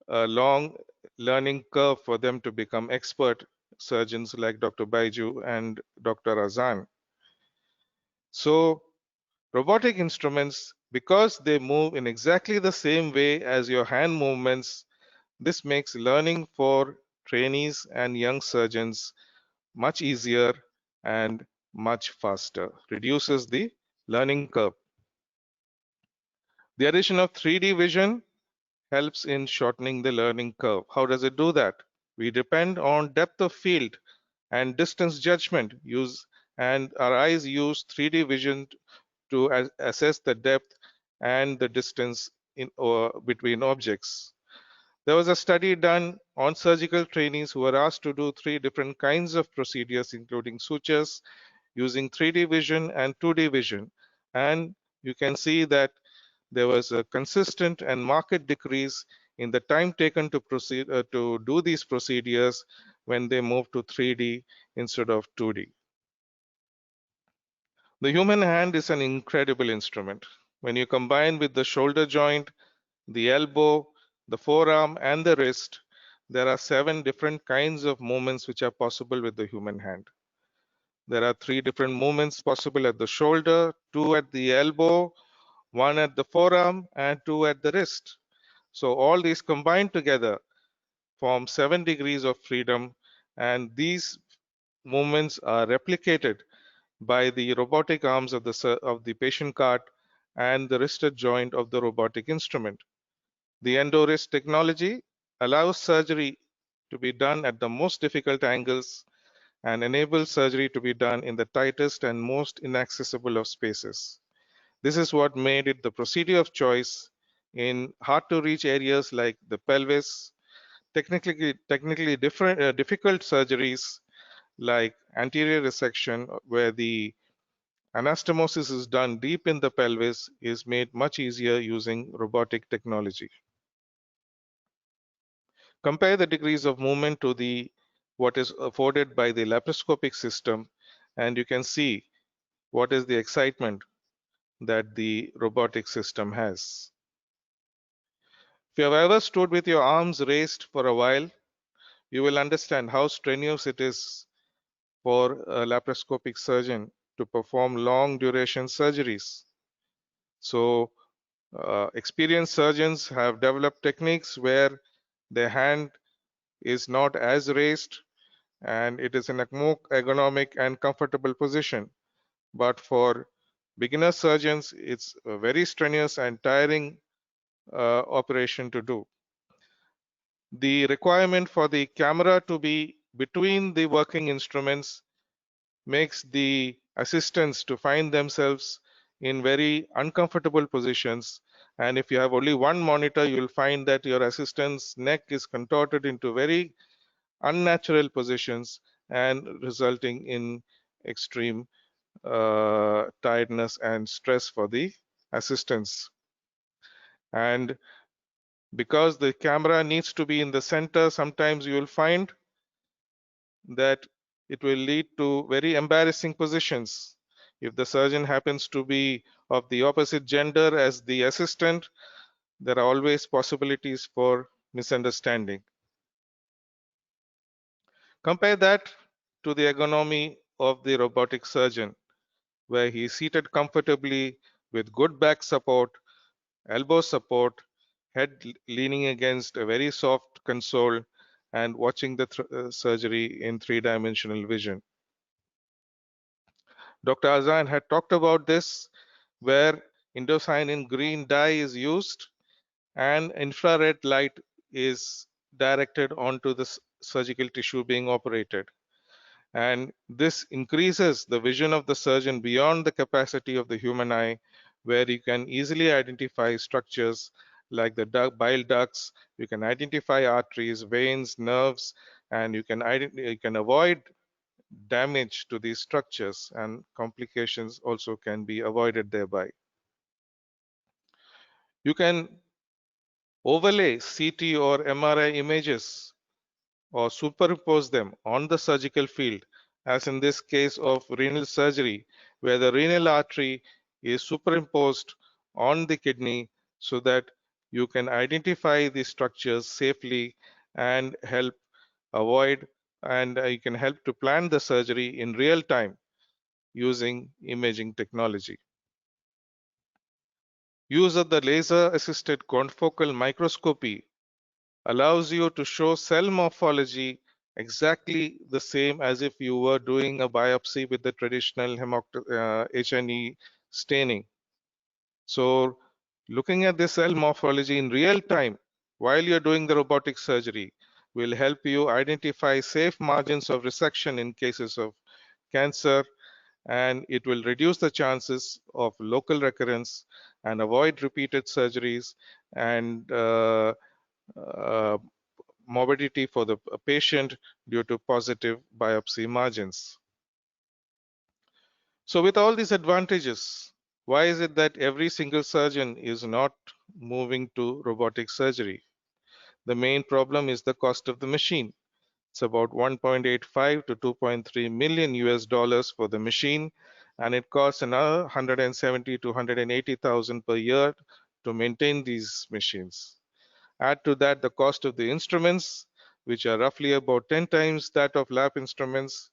a long learning curve for them to become expert surgeons like Dr. Baiju and Dr. Azan. So robotic instruments, because they move in exactly the same way as your hand movements, this makes learning for trainees and young surgeons much easier and much faster, reduces the learning curve. The addition of 3D vision helps in shortening the learning curve. How does it do that? We depend on depth of field and distance judgment, and our eyes use 3D vision to assess the depth and the distance between objects. There was a study done on surgical trainees who were asked to do 3 different kinds of procedures, including sutures, using 3D vision and 2D vision. And you can see that there was a consistent and marked decrease in the time taken to do these procedures when they moved to 3D instead of 2D. The human hand is an incredible instrument. When you combine with the shoulder joint, the elbow, the forearm, and the wrist, there are 7 different kinds of movements which are possible with the human hand. There are 3 different movements possible at the shoulder, 2 at the elbow, 1 at the forearm, and 2 at the wrist. So all these combined together form 7 degrees of freedom, and these movements are replicated by the robotic arms of the patient cart and the wristed joint of the robotic instrument. The EndoWrist technology allows surgery to be done at the most difficult angles and enables surgery to be done in the tightest and most inaccessible of spaces. This is what made it the procedure of choice in hard-to-reach areas like the pelvis, technically difficult surgeries like anterior resection, where the anastomosis is done deep in the pelvis, is made much easier using robotic technology. Compare the degrees of movement to what is afforded by the laparoscopic system, and you can see what is the excitement that the robotic system has. If you have ever stood with your arms raised for a while, you will understand how strenuous it is for a laparoscopic surgeon to perform long duration surgeries. So experienced surgeons have developed techniques where their hand is not as raised and it is in a more ergonomic and comfortable position. But for beginner surgeons, it's a very strenuous and tiring operation to do. The requirement for the camera to be between the working instruments makes the assistants to find themselves in very uncomfortable positions. And if you have only one monitor, you'll find that your assistant's neck is contorted into very unnatural positions and resulting in extreme tiredness and stress for the assistance. And because the camera needs to be in the center, sometimes you will find that it will lead to very embarrassing positions. If the surgeon happens to be of the opposite gender as the assistant, there are always possibilities for misunderstanding. Compare that to the ergonomy of the robotic surgeon, where he is seated comfortably with good back support, elbow support, head leaning against a very soft console, and watching the surgery in three-dimensional vision. Dr. Azan had talked about this, where Indocyanin Green dye is used and infrared light is directed onto the surgical tissue being operated. And this increases the vision of the surgeon beyond the capacity of the human eye, where you can easily identify structures like the bile ducts, you can identify arteries, veins, nerves, and you can avoid damage to these structures, and complications also can be avoided thereby. You can overlay CT or MRI images or superimpose them on the surgical field, as in this case of renal surgery, where the renal artery is superimposed on the kidney so that you can identify the structures safely and help avoid, and you can help to plan the surgery in real time using imaging technology. Use of the laser-assisted confocal microscopy allows you to show cell morphology exactly the same as if you were doing a biopsy with the traditional H&E staining. So looking at the cell morphology in real time while you're doing the robotic surgery will help you identify safe margins of resection in cases of cancer, and it will reduce the chances of local recurrence and avoid repeated surgeries and morbidity for the patient due to positive biopsy margins. So with all these advantages, why is it that every single surgeon is not moving to robotic surgery? The main problem is the cost of the machine. It's about 1.85 to 2.3 million US dollars for the machine, and it costs another 170 to 180,000 per year to maintain these machines. Add to that the cost of the instruments, which are roughly about 10 times that of lab instruments,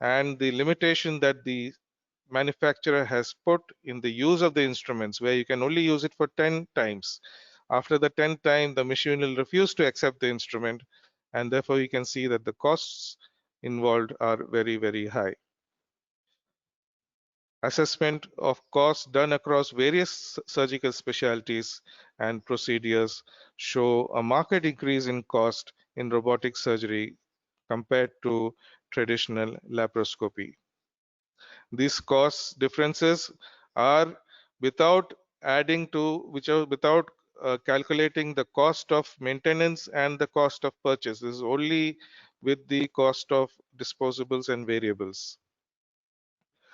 and the limitation that the manufacturer has put in the use of the instruments, where you can only use it for 10 times. After the 10th time, the machine will refuse to accept the instrument, and therefore you can see that the costs involved are very, very high. Assessment of costs done across various surgical specialties and procedures show a marked increase in cost in robotic surgery compared to traditional laparoscopy. These cost differences are without calculating the cost of maintenance and the cost of purchase. This is only with the cost of disposables and variables.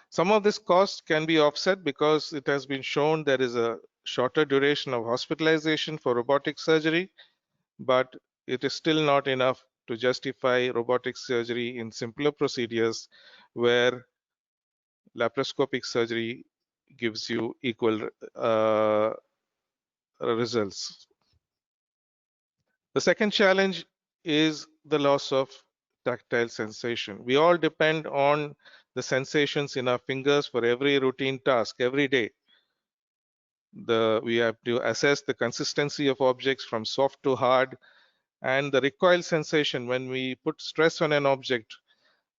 Some of this cost can be offset because it has been shown there is a shorter duration of hospitalization for robotic surgery, but it is still not enough to justify robotic surgery in simpler procedures where laparoscopic surgery gives you equal results. The second challenge is the loss of tactile sensation. We all depend on the sensations in our fingers for every routine task every day. We have to assess the consistency of objects from soft to hard, and the recoil sensation when we put stress on an object.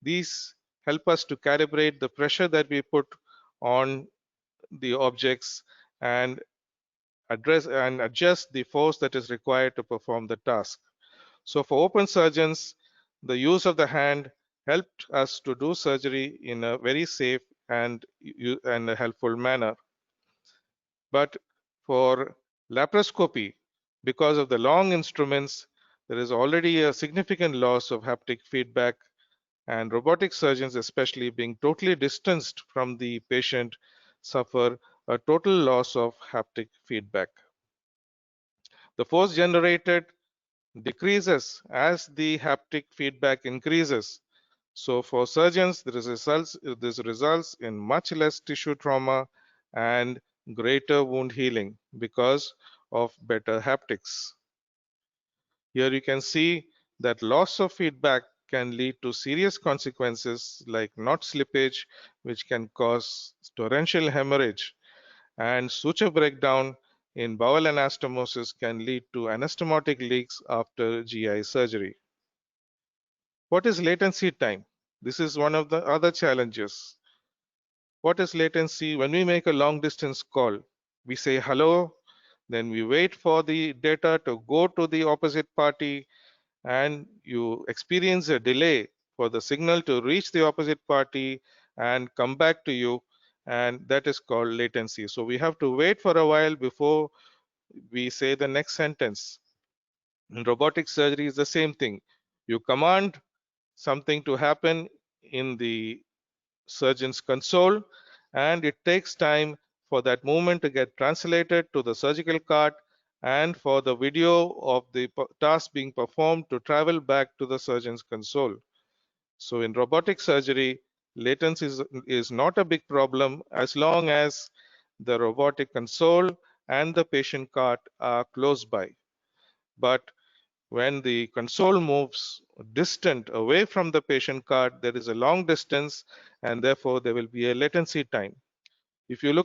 These help us to calibrate the pressure that we put on the objects and adjust the force that is required to perform the task. So for open surgeons, the use of the hand helped us to do surgery in a very safe and a helpful manner. But for laparoscopy, because of the long instruments, there is already a significant loss of haptic feedback, and robotic surgeons, especially being totally distanced from the patient, suffer a total loss of haptic feedback. The force generated decreases as the haptic feedback increases. So for surgeons, this results in much less tissue trauma and greater wound healing because of better haptics. Here you can see that loss of feedback can lead to serious consequences like knot slippage, which can cause torrential hemorrhage, and suture breakdown in bowel anastomosis can lead to anastomotic leaks after GI surgery. What is latency time? This is one of the other challenges. What is latency? When we make a long distance call, we say hello, then we wait for the data to go to the opposite party, and you experience a delay for the signal to reach the opposite party and come back to you, and that is called latency. So we have to wait for a while before we say the next sentence. In robotic surgery is the same thing. You command something to happen in the surgeon's console, and it takes time for that movement to get translated to the surgical cart and for the video of the task being performed to travel back to the surgeon's console. So in robotic surgery, latency is not a big problem as long as the robotic console and the patient cart are close by. But when the console moves distant away from the patient cart, there is a long distance, and therefore there will be a latency time. If you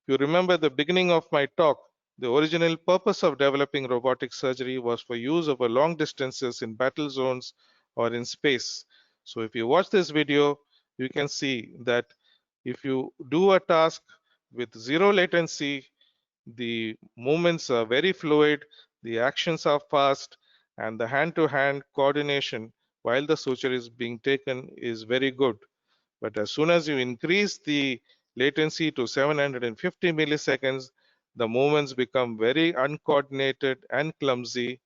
remember the beginning of my talk, the original purpose of developing robotic surgery was for use over long distances in battle zones or in space. So if you watch this video, you can see that if you do a task with zero latency, the movements are very fluid, the actions are fast, and the hand-to-hand coordination while the suture is being taken is very good. But as soon as you increase the latency to 750 milliseconds, the movements become very uncoordinated and clumsy.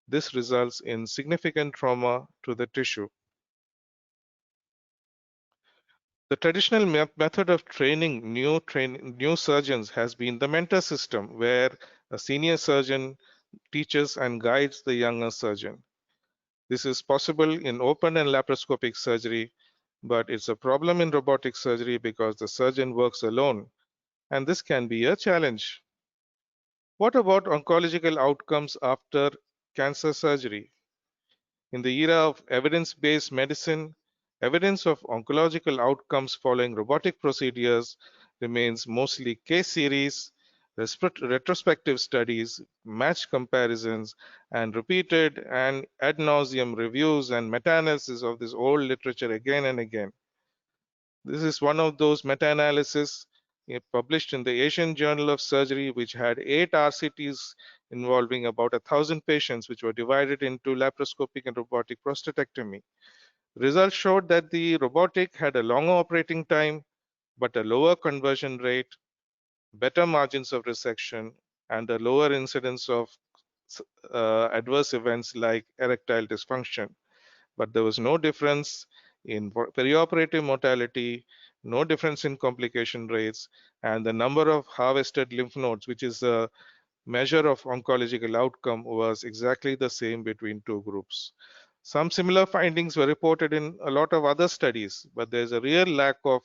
This results in significant trauma to the tissue. The traditional method of training new surgeons has been the mentor system, where a senior surgeon teaches and guides the younger surgeon. This is possible in open and laparoscopic surgery, but it's a problem in robotic surgery because the surgeon works alone, and this can be a challenge. What about oncological outcomes after cancer surgery? In the era of evidence-based medicine, evidence of oncological outcomes following robotic procedures remains mostly case series, retrospective studies, matched comparisons, and repeated and ad nauseum reviews and meta-analysis of this old literature again and again. This is one of those meta-analysis published in the Asian Journal of Surgery, which had 8 RCTs involving about 1,000 patients, which were divided into laparoscopic and robotic prostatectomy. Results showed that the robotic had a longer operating time, but a lower conversion rate, better margins of resection, and a lower incidence of adverse events like erectile dysfunction. But there was no difference in perioperative mortality, no difference in complication rates, and the number of harvested lymph nodes, which is a measure of oncological outcome, was exactly the same between two groups. Some similar findings were reported in a lot of other studies, but there's a real lack of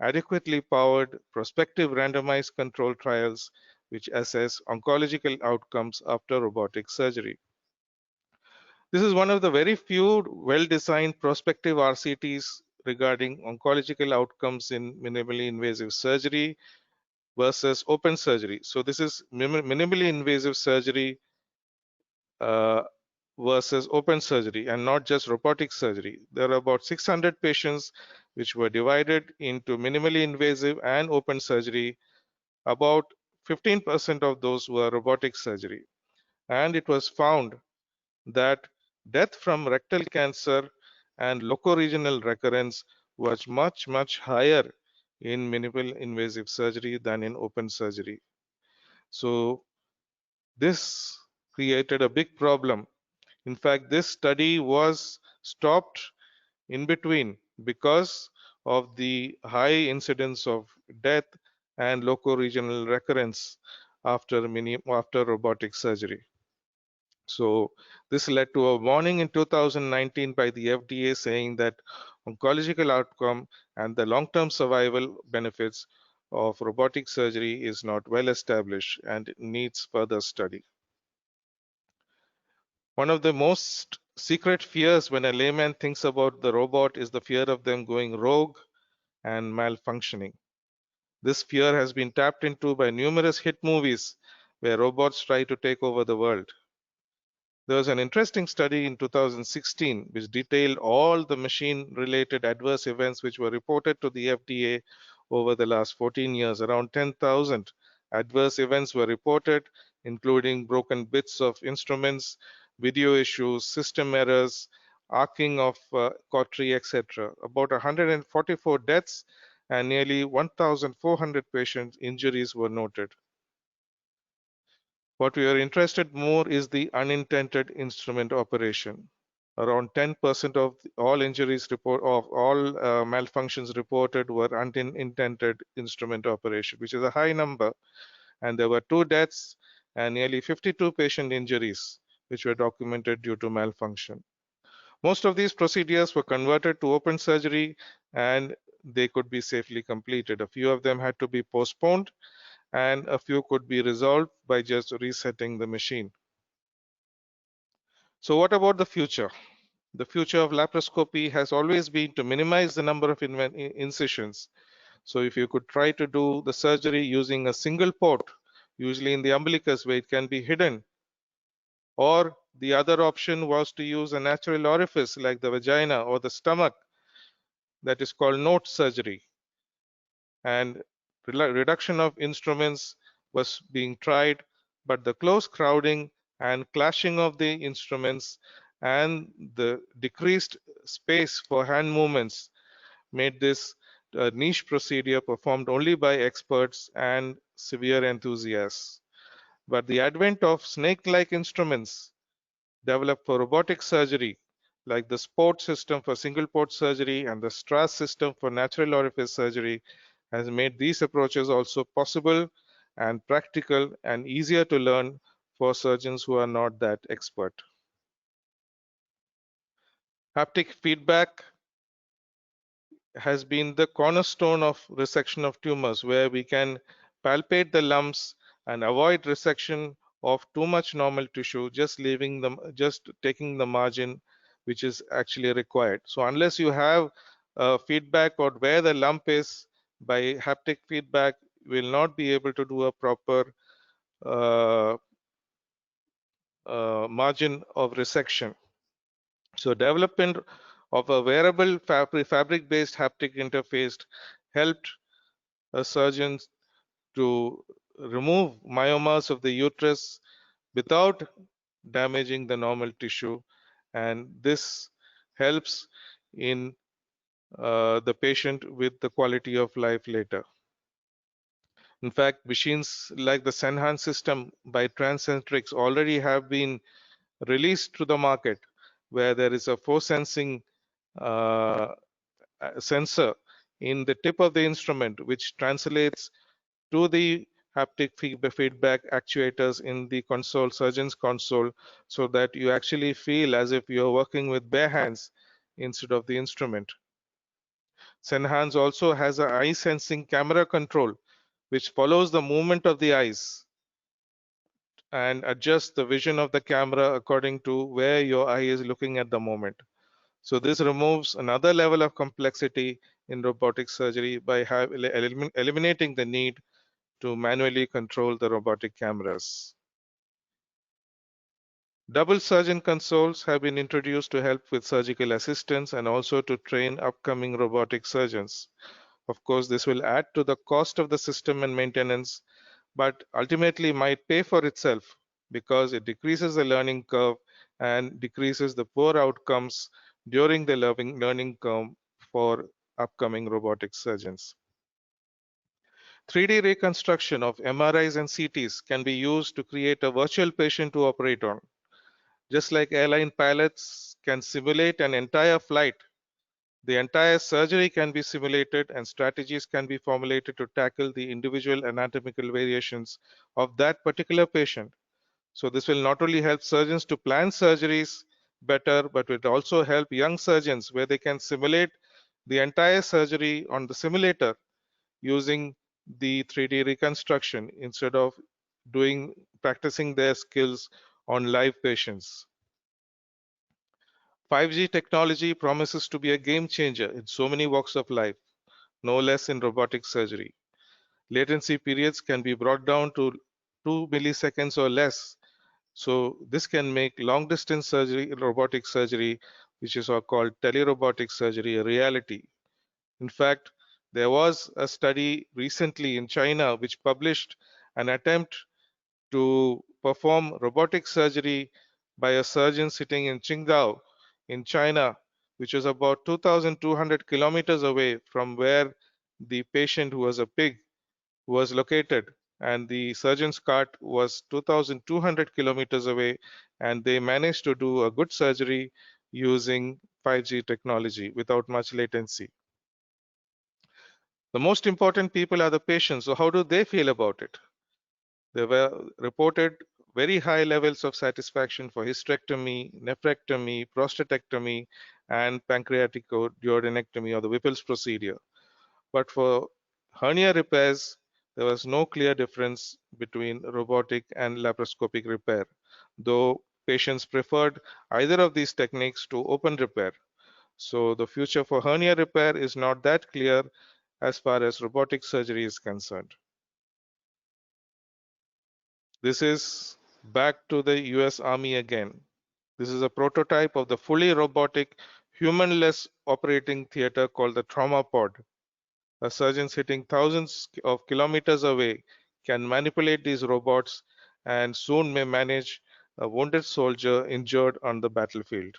adequately powered prospective randomized control trials which assess oncological outcomes after robotic surgery. This is one of the very few well-designed prospective RCTs regarding oncological outcomes in minimally invasive surgery versus open surgery. So this is minimally invasive surgery versus open surgery and not just robotic surgery. There are about 600 patients which were divided into minimally invasive and open surgery. About 15% of those were robotic surgery. And it was found that death from rectal cancer and locoregional recurrence was much, much higher in minimal invasive surgery than in open surgery. So this created a big problem. In fact, this study was stopped in between because of the high incidence of death and loco-regional recurrence after robotic surgery. So this led to a warning in 2019 by the FDA saying that oncological outcome and the long-term survival benefits of robotic surgery is not well established and it needs further study. One of the most secret fears when a layman thinks about the robot is the fear of them going rogue and malfunctioning. This fear has been tapped into by numerous hit movies where robots try to take over the world. There was an interesting study in 2016 which detailed all the machine-related adverse events which were reported to the FDA over the last 14 years. Around 10,000 adverse events were reported, including broken bits of instruments, video issues, system errors, arcing of cautery, etc. About 144 deaths and nearly 1,400 patient injuries were noted. What we are interested more is the unintended instrument operation. Around 10% of all injuries malfunctions reported were unintended instrument operation, which is a high number. And there were 2 deaths and nearly 52 patient injuries, which were documented due to malfunction. Most of these procedures were converted to open surgery and they could be safely completed. A few of them had to be postponed and a few could be resolved by just resetting the machine. So what about the future? The future of laparoscopy has always been to minimize the number of incisions. So if you could try to do the surgery using a single port, usually in the umbilicus where it can be hidden, or the other option was to use a natural orifice like the vagina or the stomach, that is called node surgery. And reduction of instruments was being tried, but the close crowding and clashing of the instruments and the decreased space for hand movements made this a niche procedure performed only by experts and severe enthusiasts. But the advent of snake-like instruments developed for robotic surgery, like the Sport system for single port surgery and the Strass system for natural orifice surgery, has made these approaches also possible and practical and easier to learn for surgeons who are not that expert. Haptic feedback has been the cornerstone of resection of tumors, where we can palpate the lumps and avoid resection of too much normal tissue, just taking the margin which is actually required. So unless you have feedback on where the lump is by haptic feedback, you will not be able to do a proper margin of resection. So development of a wearable fabric-based haptic interface helped surgeons to remove myomas of the uterus without damaging the normal tissue, and this helps in the patient with the quality of life later. In fact, machines like the Senhan system by Transcentrix already have been released to the market, where there is a force sensing sensor in the tip of the instrument, which translates to the haptic feedback actuators in the console, surgeon's console, so that you actually feel as if you're working with bare hands instead of the instrument. Senhans also has an eye sensing camera control, which follows the movement of the eyes and adjusts the vision of the camera according to where your eye is looking at the moment. So this removes another level of complexity in robotic surgery by eliminating the need to manually control the robotic cameras. Double surgeon consoles have been introduced to help with surgical assistance and also to train upcoming robotic surgeons. Of course, this will add to the cost of the system and maintenance, but ultimately might pay for itself because it decreases the learning curve and decreases the poor outcomes during the learning curve for upcoming robotic surgeons. 3D reconstruction of MRIs and CTs can be used to create a virtual patient to operate on. Just like airline pilots can simulate an entire flight, The entire surgery can be simulated and strategies can be formulated to tackle the individual anatomical variations of that particular patient. So this will not only help surgeons to plan surgeries better, but it will also help young surgeons where they can simulate the entire surgery on the simulator using the 3D reconstruction instead of practicing their skills on live patients. 5G technology promises to be a game changer in so many walks of life, no less in robotic surgery. Latency periods can be brought down to 2 milliseconds or less. So this can make long distance surgery, robotic surgery, which is called telerobotic surgery, a reality. In fact, there was a study recently in China which published an attempt to perform robotic surgery by a surgeon sitting in Qingdao in China, which was about 2,200 kilometers away from where the patient, who was a pig, was located. And the surgeon's cart was 2,200 kilometers away, and they managed to do a good surgery using 5G technology without much latency. The most important people are the patients. So how do they feel about it? There were reported very high levels of satisfaction for hysterectomy, nephrectomy, prostatectomy, and pancreatic duodenectomy, or the Whipple's procedure. But for hernia repairs, there was no clear difference between robotic and laparoscopic repair, though patients preferred either of these techniques to open repair. So the future for hernia repair is not that clear as far as robotic surgery is concerned. This is back to the US Army again. This is a prototype of the fully robotic, humanless operating theater called the trauma pod. A surgeon sitting thousands of kilometers away can manipulate these robots and soon may manage a wounded soldier injured on the battlefield.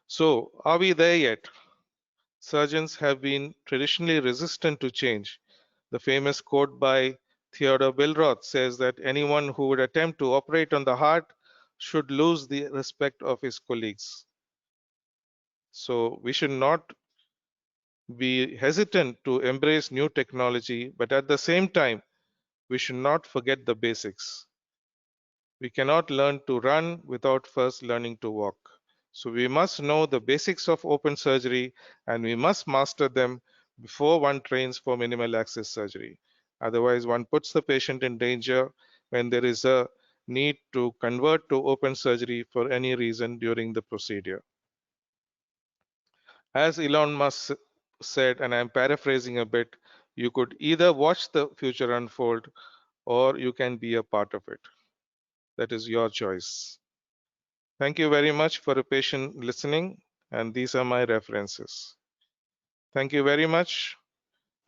So, are we there yet? Surgeons have been traditionally resistant to change. The famous quote by Theodore Billroth says that anyone who would attempt to operate on the heart should lose the respect of his colleagues. So we should not be hesitant to embrace new technology, but at the same time, we should not forget the basics. We cannot learn to run without first learning to walk. So we must know the basics of open surgery and we must master them before one trains for minimal access surgery. Otherwise, one puts the patient in danger when there is a need to convert to open surgery for any reason during the procedure. As Elon Musk said, and I'm paraphrasing a bit, you could either watch the future unfold or you can be a part of it. That is your choice. Thank you very much for a patient listening, and these are my references. Thank you very much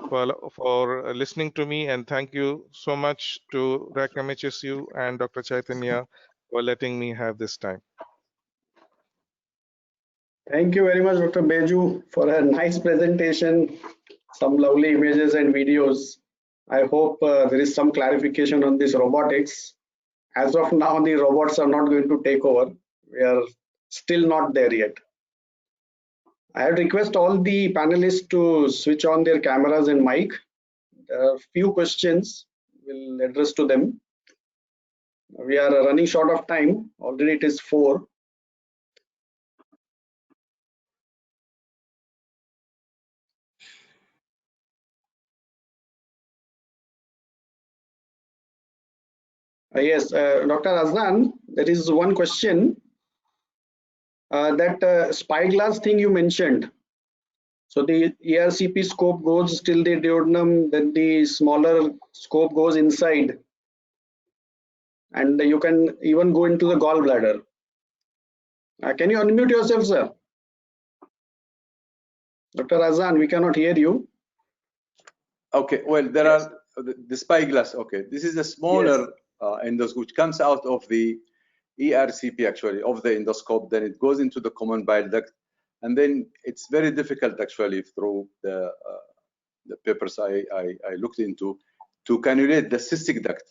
for listening to me, and thank you so much to RAKCOMS and Dr. Chaitanya for letting me have this time. Thank you very much, Dr. Beju, for a nice presentation, some lovely images and videos. I hope there is some clarification on this robotics. As of now, the robots are not going to take over. We are still not there yet. I would request all the panelists to switch on their cameras and mic. There are few questions we'll address to them. We are running short of time. Already it is 4. Yes, Dr. Azlan, there is one question. That spyglass thing you mentioned. So the ERCP scope goes till the duodenum, then the smaller scope goes inside, and you can even go into the gallbladder. Can you unmute yourself, sir? Dr. Azan, we cannot hear you. Okay, well, there are the spyglass. Okay, this is a smaller endoscope which comes out of the ERCP, actually, of the endoscope. Then it goes into the common bile duct, and then it's very difficult, actually, through the papers I looked into, to cannulate the cystic duct.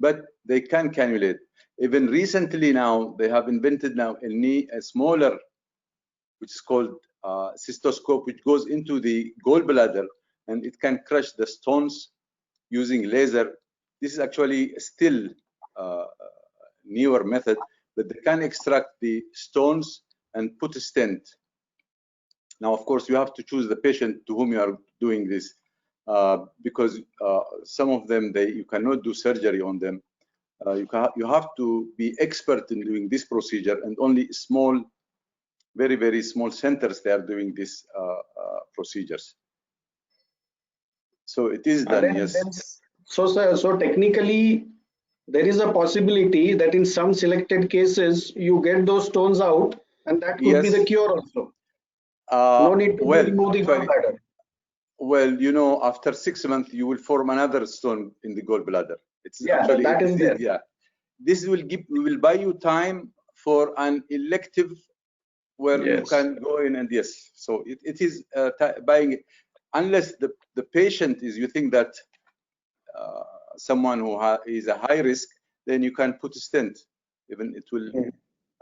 But they can cannulate. Even recently now, they have invented now a smaller, which is called cystoscope which goes into the gallbladder, and it can crush the stones using laser. This is actually still newer method, but they can extract the stones and put a stent. Now, of course, you have to choose the patient to whom you are doing this, because some of them, you cannot do surgery on them. You have to be expert in doing this procedure, and only small, very, very small centers, they are doing these procedures. So it is done, yes. So, sir, so technically, there is a possibility that in some selected cases, you get those stones out, and that could be the cure also. No need to remove the gallbladder. Well, you know, after 6 months, you will form another stone in the gallbladder. It's actually, that is there. Yeah. This will buy you time for an elective where you can go in, and yes, so it is buying it. Unless the patient is, you think that someone who is a high risk, then you can put a stent. Even it will,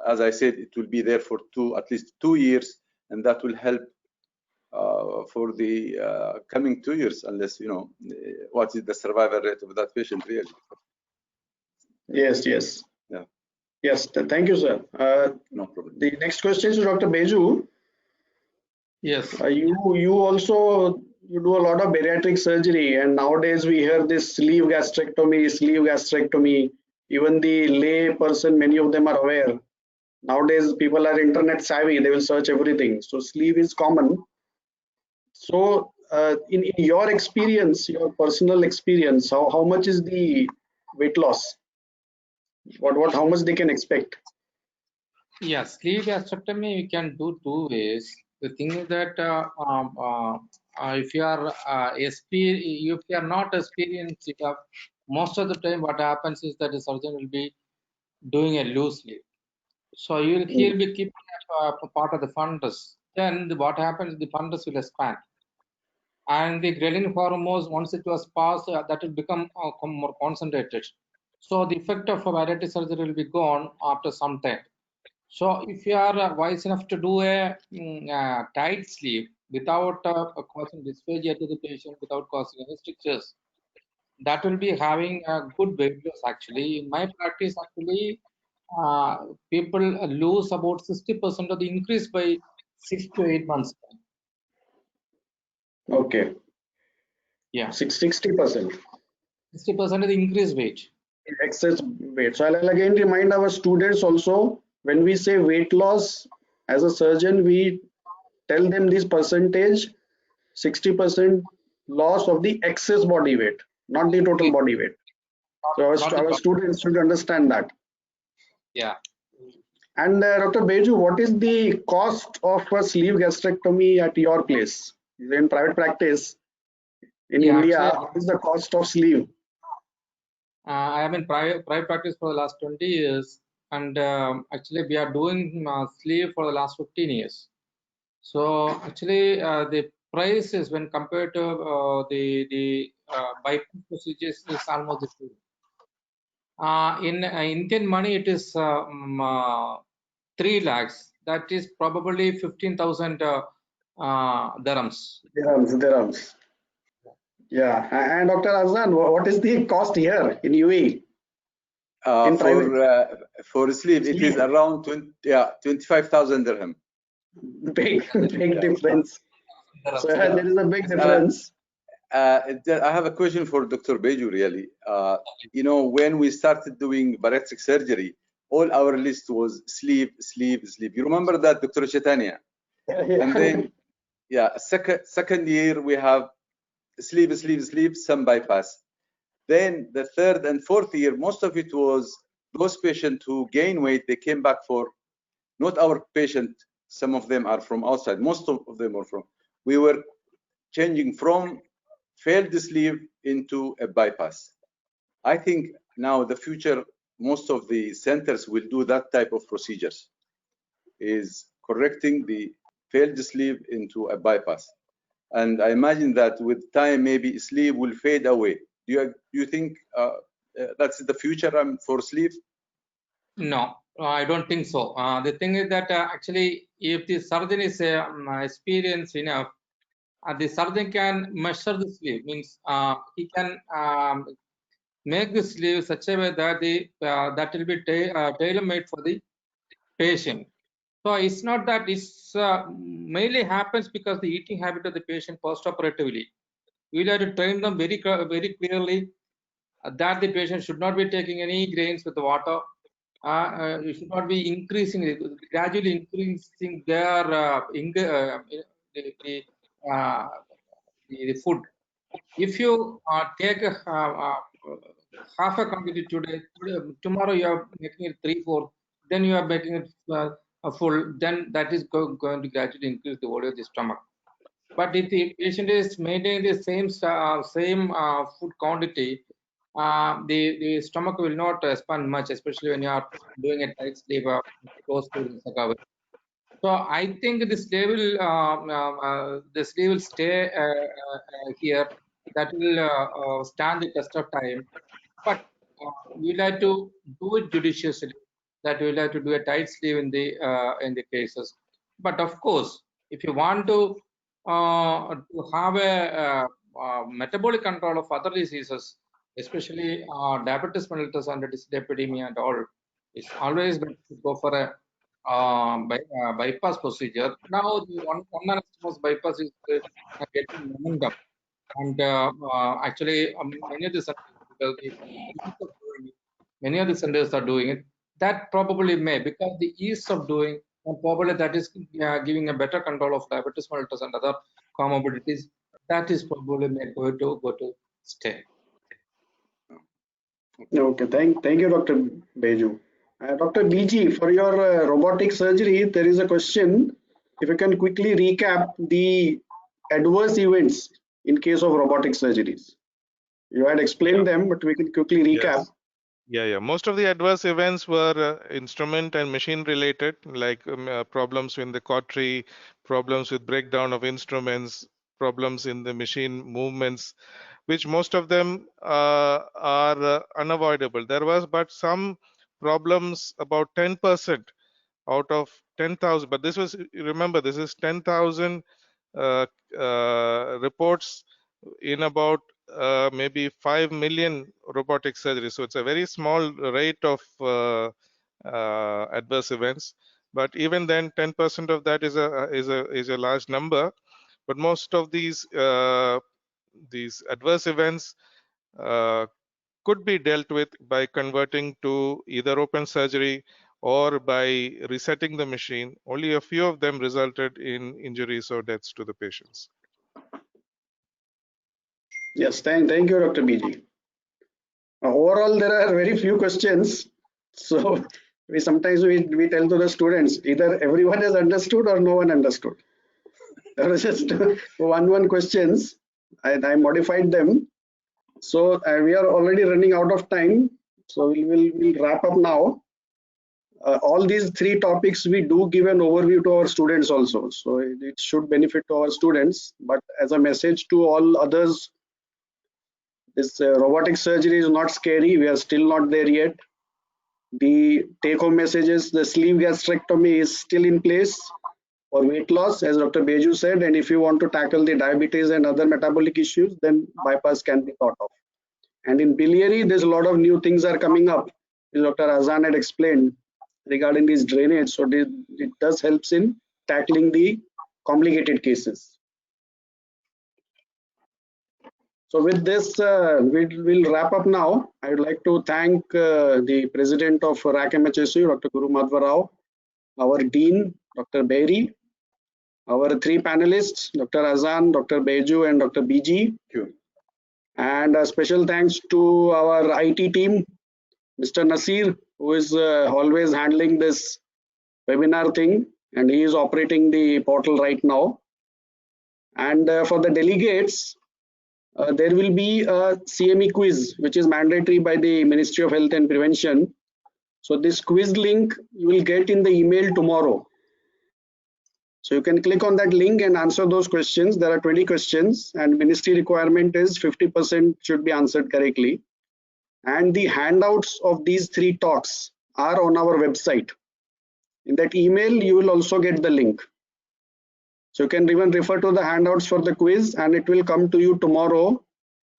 as I said, it will be there for at least 2 years, and that will help for the coming 2 years, unless, you know, what is the survival rate of that patient really. Yes. Yeah. Yes, thank you, sir. No problem. The next question is to Dr. Beju. Yes. You also do a lot of bariatric surgery, and nowadays we hear this sleeve gastrectomy. Even the lay person, many of them are aware. Nowadays people are internet savvy, they will search everything. So sleeve is common. So in your experience, your personal experience, how much is the weight loss? How much they can expect? Yeah, sleeve gastrectomy we can do 2 ways. The thing is that if you are not experienced, most of the time what happens is that the surgeon will be doing a loose sleeve. So he'll be keeping a part of the fundus. Then what happens? The fundus will expand, and the ghrelin hormones, once it was passed, that will become more concentrated. So the effect of bariatric surgery will be gone after some time. So if you are wise enough to do a tight sleeve without causing dysphagia to the patient, without causing any strictures, that will be having a good weight loss. Actually, in my practice, actually, people lose about 60% of the increase by 6 to 8 months. Okay. Yeah. 60%. 60% of the increased weight. Excess weight. So I'll again remind our students also, when we say weight loss, as a surgeon, we tell them this percentage, 60% loss of the excess body weight, not the total body weight. So our students should understand that. Yeah. And Dr. Beju, what is the cost of a sleeve gastrectomy at your place? In private practice in India, actually, what is the cost of sleeve? I am in private practice for the last 20 years, and actually we are doing sleeve for the last 15 years. So actually the price is, when compared to the bypass procedures, is almost the same. In Indian money, it is 3 lakhs. That is probably 15,000 dirhams. Dirhams. Yeah. And Dr. Azan, what is the cost here in UAE? For sleeve, it is around 25,000 dirham. Big difference. So there is a big difference. I have a question for Dr. Beju, really. You know, when we started doing bariatric surgery, all our list was sleeve. You remember that, Dr. Chaitanya? And then, second year we have sleeve, some bypass. Then the third and fourth year, most of it was those patients who gain weight, they came back for, not our patient, some of them are from outside, most of them are from, we were changing from failed sleeve into a bypass. I think now the future, most of the centers will do that type of procedures, is correcting the failed sleeve into a bypass. And I imagine that with time, maybe sleeve will fade away. Do you think that's the future for sleeve? No, I don't think so. The thing is that actually if the surgeon is experienced enough, the surgeon can measure the sleeve, means he can make the sleeve such a way that that will be tailor-made for the patient. So it's not that it's mainly happens because the eating habit of the patient post-operatively. We will have to train them very clearly that the patient should not be taking any grains with the water. You should not be gradually increasing their the, uh, the food. If you take half a quantity today, tomorrow you are making it 3/4, then you are making it full, then that is going to gradually increase the volume of the stomach. But if the patient is maintaining the same food quantity, the stomach will not expand much, especially when you are doing a tight sleeve close to the sacral. So I think this will stay here. That will stand the test of time. But we'll have to do it judiciously. That we'll have to do a tight sleeve in the cases. But of course, if you want to have a metabolic control of other diseases, especially diabetes mellitus and dyslipidemia and all, it's always better to go for a bypass procedure. Now, the one anastomos bypass is getting momentum, and actually, many of the centers, because many of the centers are doing it. That probably may, because the ease of doing, and probably that is giving a better control of diabetes mellitus and other comorbidities. That is probably may go to stay. Okay, thank you, Dr. Beju. Dr. BG, for your robotic surgery, there is a question. If you can quickly recap the adverse events in case of robotic surgeries. You had explained them, but we can quickly recap. Yes. Yeah. Most of the adverse events were instrument and machine related, like problems in the cautery, problems with breakdown of instruments, problems in the machine movements, which most of them are unavoidable. There was but some problems, about 10% out of 10,000, but this was, remember, this is 10,000 reports in about maybe 5 million robotic surgeries. So it's a very small rate of adverse events. But even then, 10% of that is a large number. But most of these adverse events could be dealt with by converting to either open surgery or by resetting the machine. Only a few of them resulted in injuries or deaths to the patients. Yes, thank you, Dr. BG. Overall, there are very few questions. So we sometimes we tell to the students, either everyone has understood or no one understood. There was just one questions. I modified them. So we are already running out of time. So we'll wrap up now. All these three topics we do give an overview to our students also. So it should benefit to our students. But as a message to all others, this robotic surgery is not scary. We are still not there yet. The take-home messages: the sleeve gastrectomy is still in place for weight loss, as Dr. Beju said. And if you want to tackle the diabetes and other metabolic issues, then bypass can be thought of. And in biliary, there's a lot of new things are coming up, as Dr. Azan had explained regarding this drainage. So it does helps in tackling the complicated cases. So with this, we'll wrap up now. I would like to thank the president of RAKCOMS, Dr. Guru Madhva Rao, our dean, Dr. Biliary, our three panelists, Dr. Azan, Dr. Beju, and Dr. BG. And a special thanks to our IT team, Mr. Nasir, who is always handling this webinar thing, and he is operating the portal right now. And for the delegates, there will be a CME quiz, which is mandatory by the Ministry of Health and Prevention. So this quiz link you will get in the email tomorrow. So you can click on that link and answer those questions. There are 20 questions, and ministry requirement is 50% should be answered correctly. And the handouts of these three talks are on our website. In that email, you will also get the link. So you can even refer to the handouts for the quiz, and it will come to you tomorrow.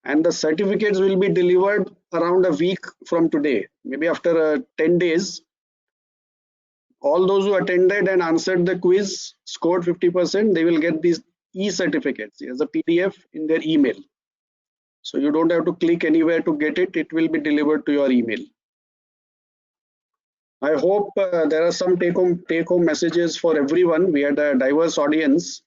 And the certificates will be delivered around a week from today, maybe after 10 days. All those who attended and answered the quiz, scored 50%, they will get these e-certificates as a PDF in their email. So you don't have to click anywhere to get it. It will be delivered to your email. I hope there are some take-home messages for everyone. We had a diverse audience.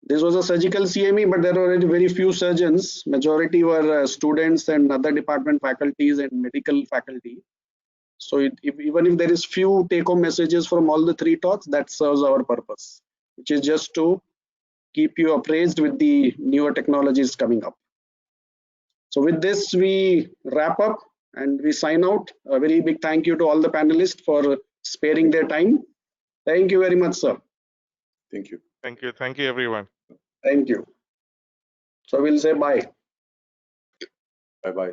This was a surgical CME, but there were very few surgeons. Majority were students and other department faculties and medical faculty. So even if there is few take-home messages from all the three talks, that serves our purpose, which is just to keep you appraised with the newer technologies coming up. So with this, we wrap up and we sign out. A very big thank you to all the panelists for sparing their time. Thank you very much, sir. Thank you. Thank you. Thank you, everyone. Thank you. So we'll say bye. Bye-bye.